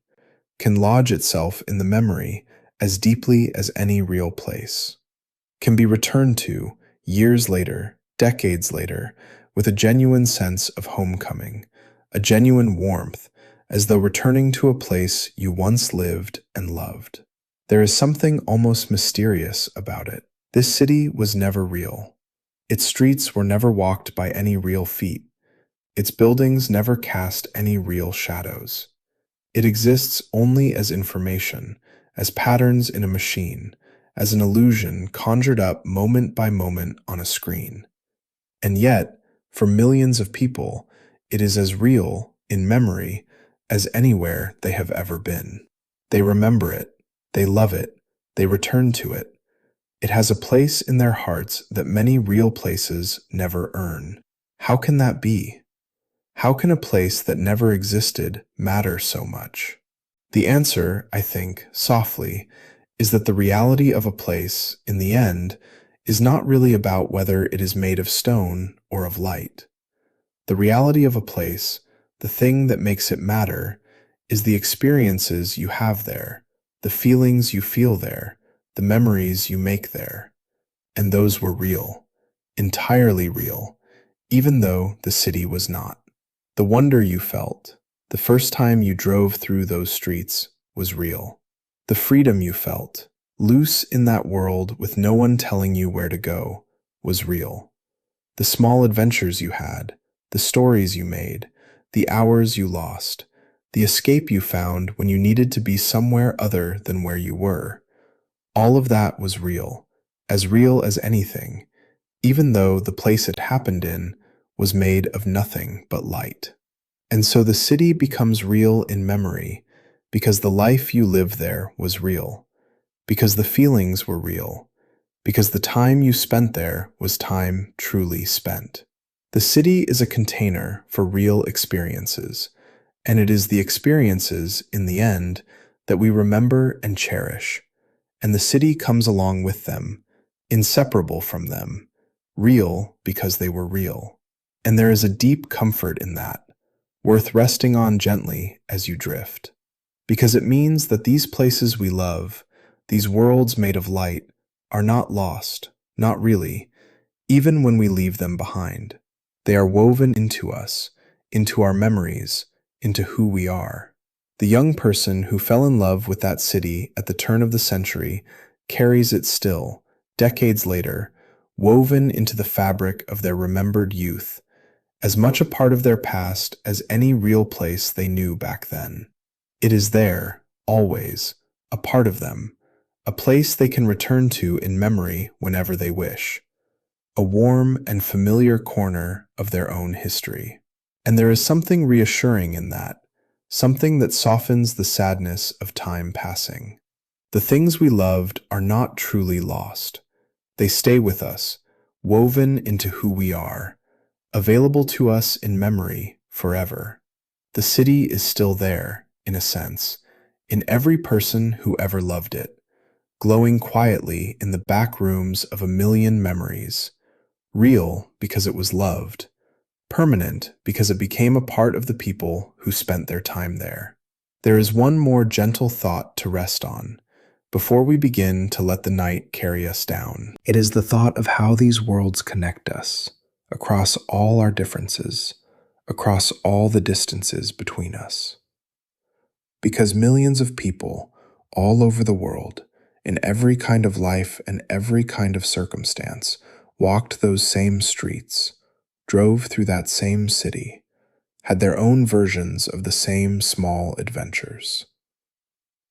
can lodge itself in the memory as deeply as any real place, can be returned to years later, decades later, with a genuine sense of homecoming, a genuine warmth, as though returning to a place you once lived and loved. There is something almost mysterious about it. This city was never real. Its streets were never walked by any real feet. Its buildings never cast any real shadows. It exists only as information, as patterns in a machine, as an illusion conjured up moment by moment on a screen. And yet, for millions of people, it is as real, in memory, as anywhere they have ever been. They remember it, they love it, they return to it. It has a place in their hearts that many real places never earn. How can that be? How can a place that never existed matter so much? The answer, I think, softly, is that the reality of a place, in the end, is not really about whether it is made of stone or of light. The reality of a place, the thing that makes it matter, is the experiences you have there, the feelings you feel there, the memories you make there. And those were real, entirely real, even though the city was not. The wonder you felt, the first time you drove through those streets, was real. The freedom you felt, loose in that world with no one telling you where to go, was real. The small adventures you had, the stories you made, the hours you lost, the escape you found when you needed to be somewhere other than where you were, all of that was real as anything, even though the place it happened in was made of nothing but light. And so the city becomes real in memory, because the life you lived there was real, because the feelings were real, because the time you spent there was time truly spent. The city is a container for real experiences, and it is the experiences, in the end, that we remember and cherish. And the city comes along with them, inseparable from them, real because they were real. And there is a deep comfort in that, worth resting on gently as you drift. Because it means that these places we love, these worlds made of light, are not lost, not really, even when we leave them behind. They are woven into us, into our memories, into who we are. The young person who fell in love with that city at the turn of the century carries it still, decades later, woven into the fabric of their remembered youth, as much a part of their past as any real place they knew back then. It is there, always, a part of them, a place they can return to in memory whenever they wish, a warm and familiar corner of their own history. And there is something reassuring in that, something that softens the sadness of time passing. The things we loved are not truly lost. They stay with us, woven into who we are, available to us in memory forever. The city is still there, in a sense, in every person who ever loved it, glowing quietly in the back rooms of a million memories, real because it was loved, permanent because it became a part of the people who spent their time there. There is one more gentle thought to rest on before we begin to let the night carry us down. It is the thought of how these worlds connect us, across all our differences, across all the distances between us. Because millions of people all over the world, in every kind of life and every kind of circumstance, walked those same streets, drove through that same city, had their own versions of the same small adventures.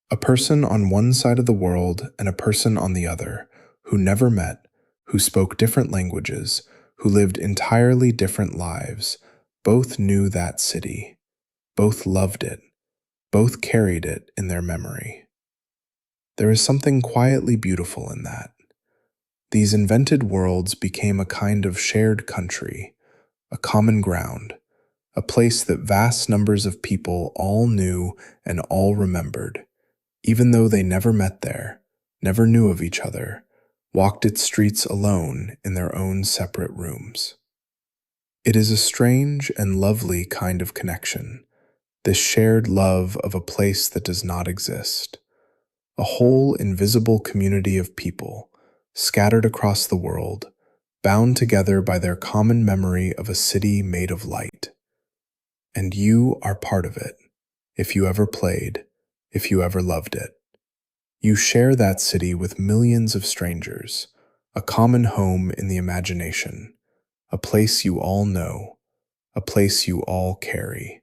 A person on one side of the world and a person on the other, who never met, who spoke different languages, who lived entirely different lives, both knew that city, both loved it, both carried it in their memory. There is something quietly beautiful in that. These invented worlds became a kind of shared country, a common ground, a place that vast numbers of people all knew and all remembered, even though they never met there, never knew of each other, walked its streets alone in their own separate rooms. It is a strange and lovely kind of connection, this shared love of a place that does not exist, a whole invisible community of people, scattered across the world, bound together by their common memory of a city made of light. And you are part of it, if you ever played, if you ever loved it. You share that city with millions of strangers, a common home in the imagination, a place you all know, a place you all carry,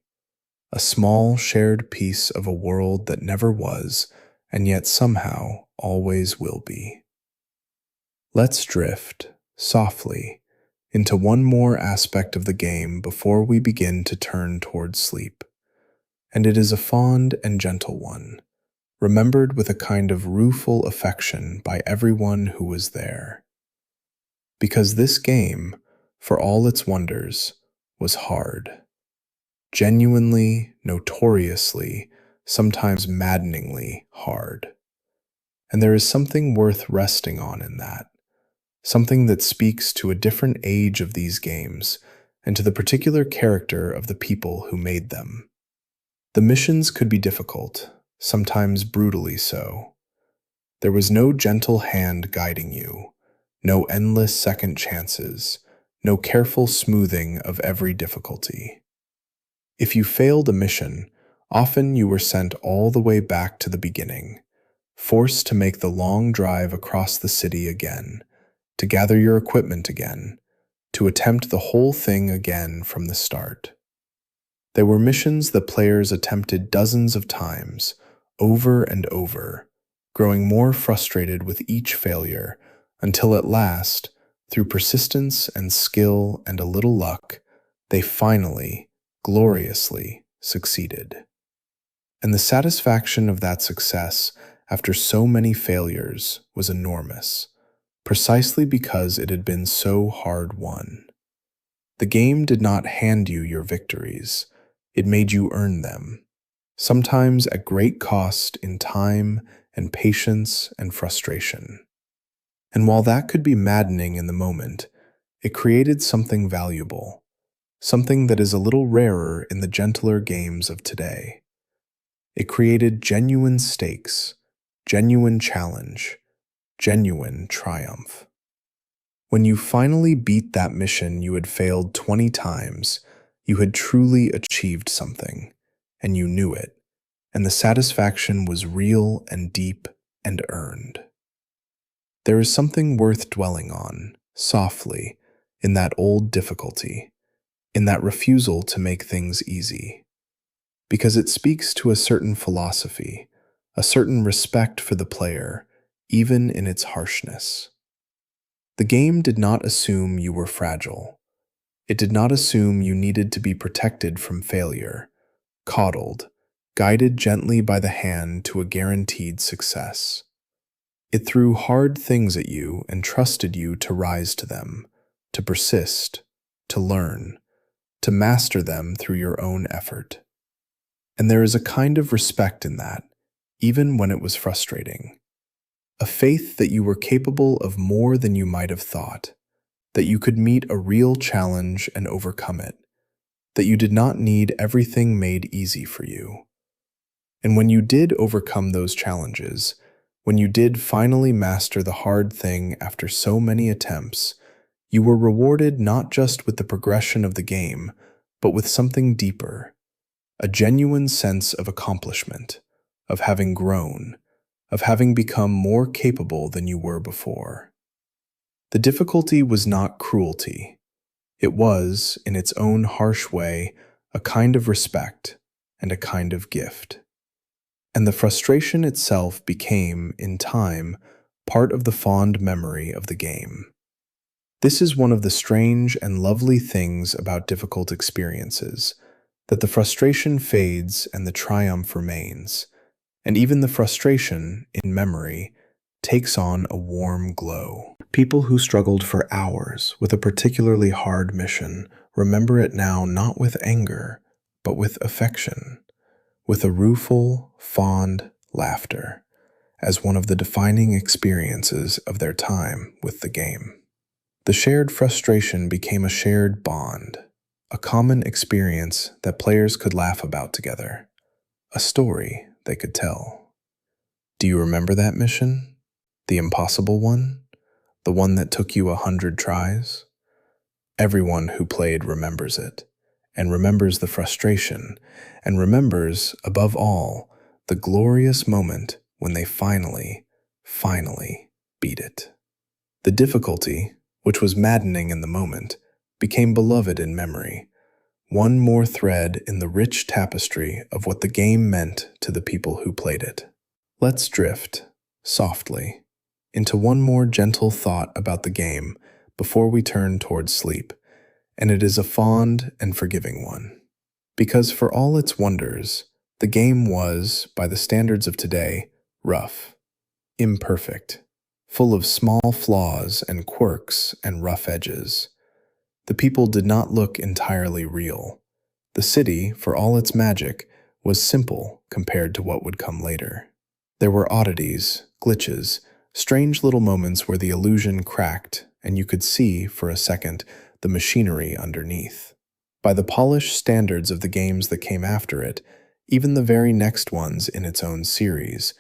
a small shared piece of a world that never was and yet somehow always will be. Let's drift, softly, into one more aspect of the game before we begin to turn towards sleep. And it is a fond and gentle one, remembered with a kind of rueful affection by everyone who was there. Because this game, for all its wonders, was hard. Genuinely, notoriously, sometimes maddeningly hard. And there is something worth resting on in that, something that speaks to a different age of these games and to the particular character of the people who made them. The missions could be difficult, sometimes brutally so. There was no gentle hand guiding you, no endless second chances, no careful smoothing of every difficulty. If you failed a mission, often you were sent all the way back to the beginning, forced to make the long drive across the city again, to gather your equipment again, to attempt the whole thing again from the start. There were missions that players attempted dozens of times, over and over, growing more frustrated with each failure, until at last, through persistence and skill and a little luck, they finally, gloriously succeeded. And the satisfaction of that success after so many failures was enormous, precisely because it had been so hard won. The game did not hand you your victories, it made you earn them, sometimes at great cost in time and patience and frustration. And while that could be maddening in the moment, it created something valuable, something that is a little rarer in the gentler games of today. It created genuine stakes, genuine challenge, genuine triumph. When you finally beat that mission you had failed 20 times, you had truly achieved something, and you knew it, and the satisfaction was real and deep and earned. There is something worth dwelling on, softly, in that old difficulty, in that refusal to make things easy, because it speaks to a certain philosophy, a certain respect for the player, even in its harshness. The game did not assume you were fragile. It did not assume you needed to be protected from failure, coddled, guided gently by the hand to a guaranteed success. It threw hard things at you and trusted you to rise to them, to persist, to learn, to master them through your own effort. And there is a kind of respect in that, even when it was frustrating. A faith that you were capable of more than you might have thought, that you could meet a real challenge and overcome it, that you did not need everything made easy for you. And when you did overcome those challenges, when you did finally master the hard thing after so many attempts, you were rewarded not just with the progression of the game, but with something deeper, a genuine sense of accomplishment, of having grown, of having become more capable than you were before. The difficulty was not cruelty. It was, in its own harsh way, a kind of respect and a kind of gift. And the frustration itself became, in time, part of the fond memory of the game. This is one of the strange and lovely things about difficult experiences, that the frustration fades and the triumph remains, and even the frustration, in memory, takes on a warm glow. People who struggled for hours with a particularly hard mission remember it now not with anger, but with affection, with a rueful, fond laughter, as one of the defining experiences of their time with the game. The shared frustration became a shared bond, a common experience that players could laugh about together, a story they could tell. Do you remember that mission? The impossible one? The one that took you 100 tries? Everyone who played remembers it, and remembers the frustration, and remembers, above all, the glorious moment when they finally beat it. The difficulty, which was maddening in the moment, became beloved in memory, one more thread in the rich tapestry of what the game meant to the people who played it. Let's drift, softly, into one more gentle thought about the game before we turn towards sleep, and it is a fond and forgiving one. Because for all its wonders, the game was, by the standards of today, rough, imperfect, full of small flaws and quirks and rough edges. The people did not look entirely real. The city, for all its magic, was simple compared to what would come later. There were oddities, glitches, strange little moments where the illusion cracked and you could see, for a second, the machinery underneath. By the polished standards of the games that came after it, even the very next ones in its own series,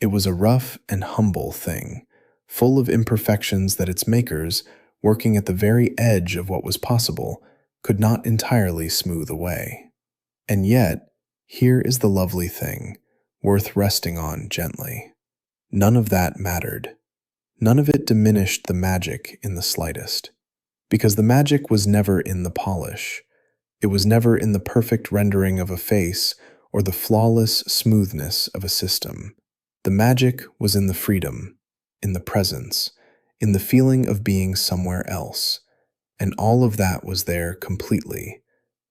it was a rough and humble thing, full of imperfections that its makers, working at the very edge of what was possible, could not entirely smooth away. And yet, here is the lovely thing, worth resting on gently. None of that mattered. None of it diminished the magic in the slightest, because the magic was never in the polish. It was never in the perfect rendering of a face or the flawless smoothness of a system. The magic was in the freedom, in the presence, in the feeling of being somewhere else, and all of that was there completely,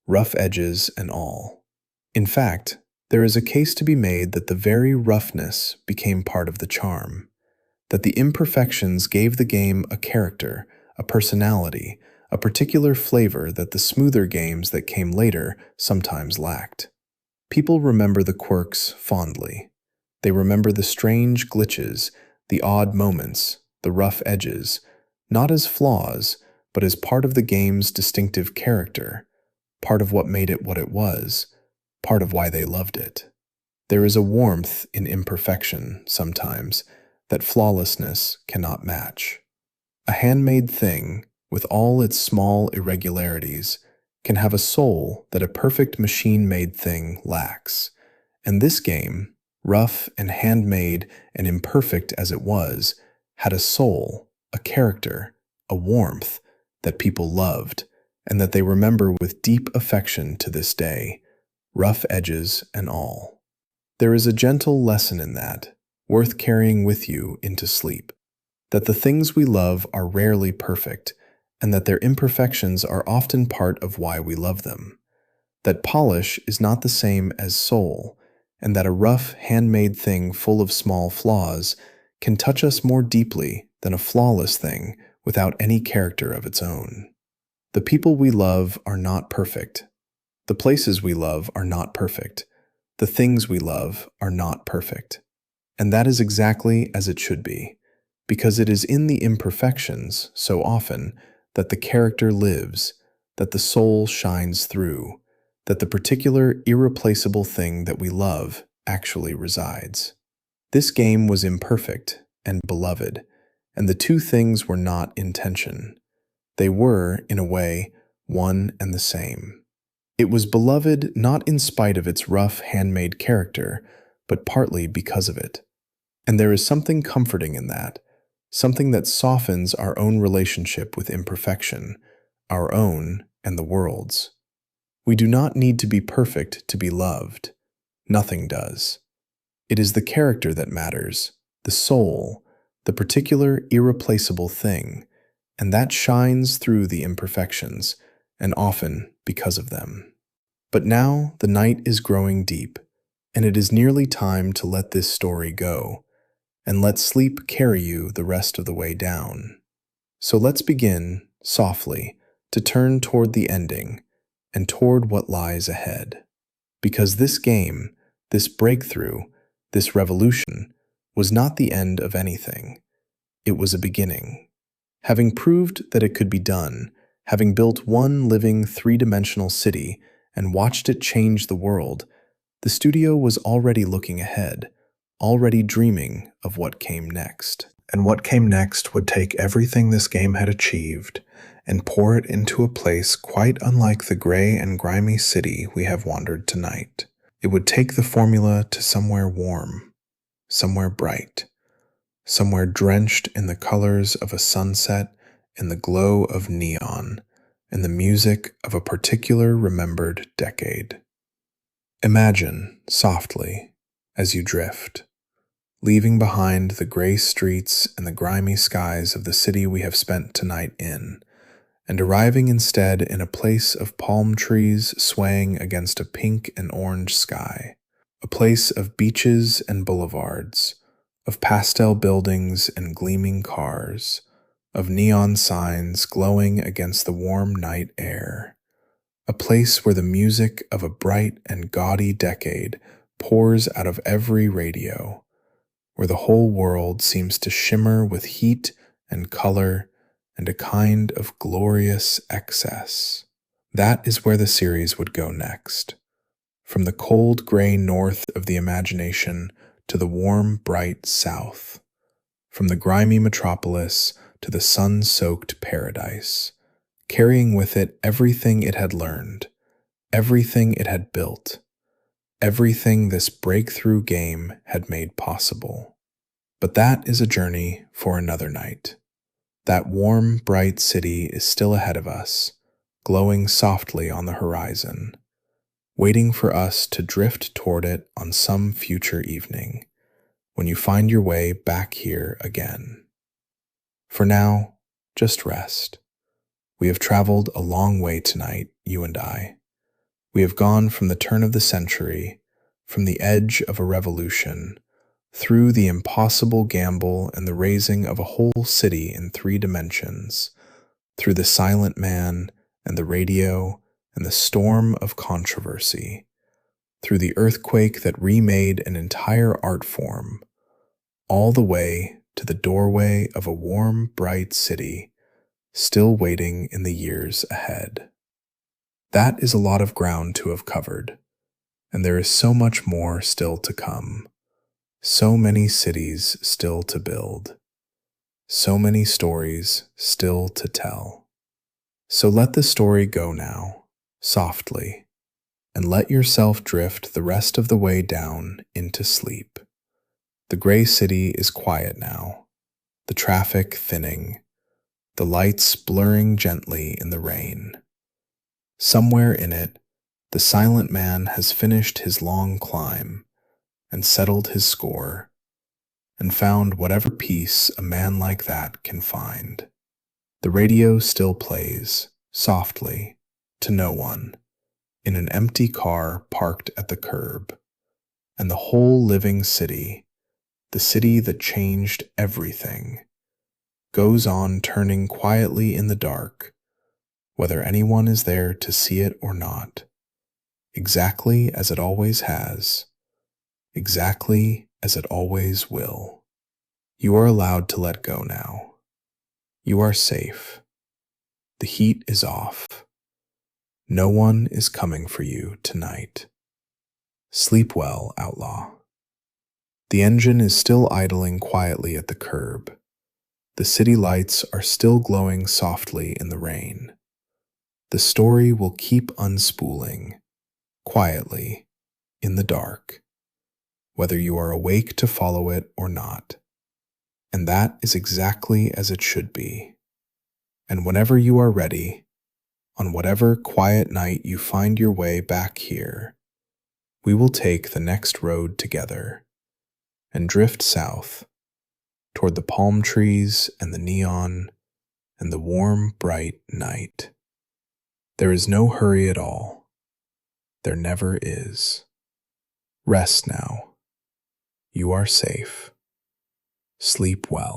rough edges and all. In fact, There is a case to be made that the very roughness became part of the charm, that the imperfections gave the game a character, a personality, a particular flavor that the smoother games that came later sometimes lacked. People remember the quirks fondly. They remember the strange glitches, the odd moments, the rough edges, not as flaws, but as part of the game's distinctive character, part of what made it what it was, part of why they loved it. There is a warmth in imperfection, sometimes, that flawlessness cannot match. A handmade thing, with all its small irregularities, can have a soul that a perfect machine-made thing lacks. And this game, rough and handmade and imperfect as it was, had a soul, a character, a warmth that people loved, and that they remember with deep affection to this day, rough edges and all. There is a gentle lesson in that, worth carrying with you into sleep, that the things we love are rarely perfect, and that their imperfections are often part of why we love them, that polish is not the same as soul, and that a rough, handmade thing full of small flaws can touch us more deeply than a flawless thing without any character of its own. The people we love are not perfect. The places we love are not perfect. The things we love are not perfect. And that is exactly as it should be, because it is in the imperfections, so often, that the character lives, that the soul shines through, that the particular irreplaceable thing that we love actually resides. This game was imperfect and beloved, and the two things were not in tension. They were, in a way, one and the same. It was beloved not in spite of its rough, handmade character, but partly because of it. And there is something comforting in that, something that softens our own relationship with imperfection, our own and the world's. We do not need to be perfect to be loved. Nothing does. It is the character that matters, the soul, the particular irreplaceable thing, and that shines through the imperfections, and often because of them. But now the night is growing deep, and it is nearly time to let this story go, and let sleep carry you the rest of the way down. So let's begin, softly, to turn toward the ending, and toward what lies ahead. Because this game, this breakthrough, this revolution, was not the end of anything. It was a beginning. Having proved that it could be done, having built one living three-dimensional city and watched it change the world, the studio was already looking ahead, already dreaming of what came next. And what came next would take everything this game had achieved and pour it into a place quite unlike the gray and grimy city we have wandered tonight. It would take the formula to somewhere warm, somewhere bright, somewhere drenched in the colors of a sunset and the glow of neon and the music of a particular remembered decade. Imagine, softly, as you drift, leaving behind the gray streets and the grimy skies of the city we have spent tonight in, and arriving instead in a place of palm trees swaying against a pink and orange sky, a place of beaches and boulevards, of pastel buildings and gleaming cars, of neon signs glowing against the warm night air, a place where the music of a bright and gaudy decade pours out of every radio, where the whole world seems to shimmer with heat and color and a kind of glorious excess. That is where the series would go next. From the cold gray north of the imagination to the warm, bright south. From the grimy metropolis to the sun-soaked paradise, carrying with it everything it had learned, everything it had built, everything this breakthrough game had made possible. But that is a journey for another night. That warm, bright city is still ahead of us, glowing softly on the horizon, waiting for us to drift toward it on some future evening, when you find your way back here again. For now, just rest. We have traveled a long way tonight, you and I. We have gone from the turn of the century, from the edge of a revolution, through the impossible gamble and the raising of a whole city in 3 dimensions, through the silent man and the radio and the storm of controversy, through the earthquake that remade an entire art form, all the way to the doorway of a warm, bright city still waiting in the years ahead. That is a lot of ground to have covered, and there is so much more still to come, so many cities still to build, so many stories still to tell. So let the story go now, softly, and let yourself drift the rest of the way down into sleep. The gray city is quiet now, the traffic thinning, the lights blurring gently in the rain. Somewhere in it, the silent man has finished his long climb and settled his score, and found whatever peace a man like that can find. The radio still plays, softly, to no one, in an empty car parked at the curb, and the whole living city, the city that changed everything, goes on turning quietly in the dark, whether anyone is there to see it or not, exactly as it always has, exactly as it always will. You are allowed to let go now. You are safe. The heat is off. No one is coming for you tonight. Sleep well, outlaw. The engine is still idling quietly at the curb. The city lights are still glowing softly in the rain. The story will keep unspooling, quietly, in the dark, whether you are awake to follow it or not. And that is exactly as it should be. And whenever you are ready, on whatever quiet night you find your way back here, we will take the next road together and drift south toward the palm trees and the neon and the warm, bright night. There is no hurry at all. There never is. Rest now. You are safe. Sleep well.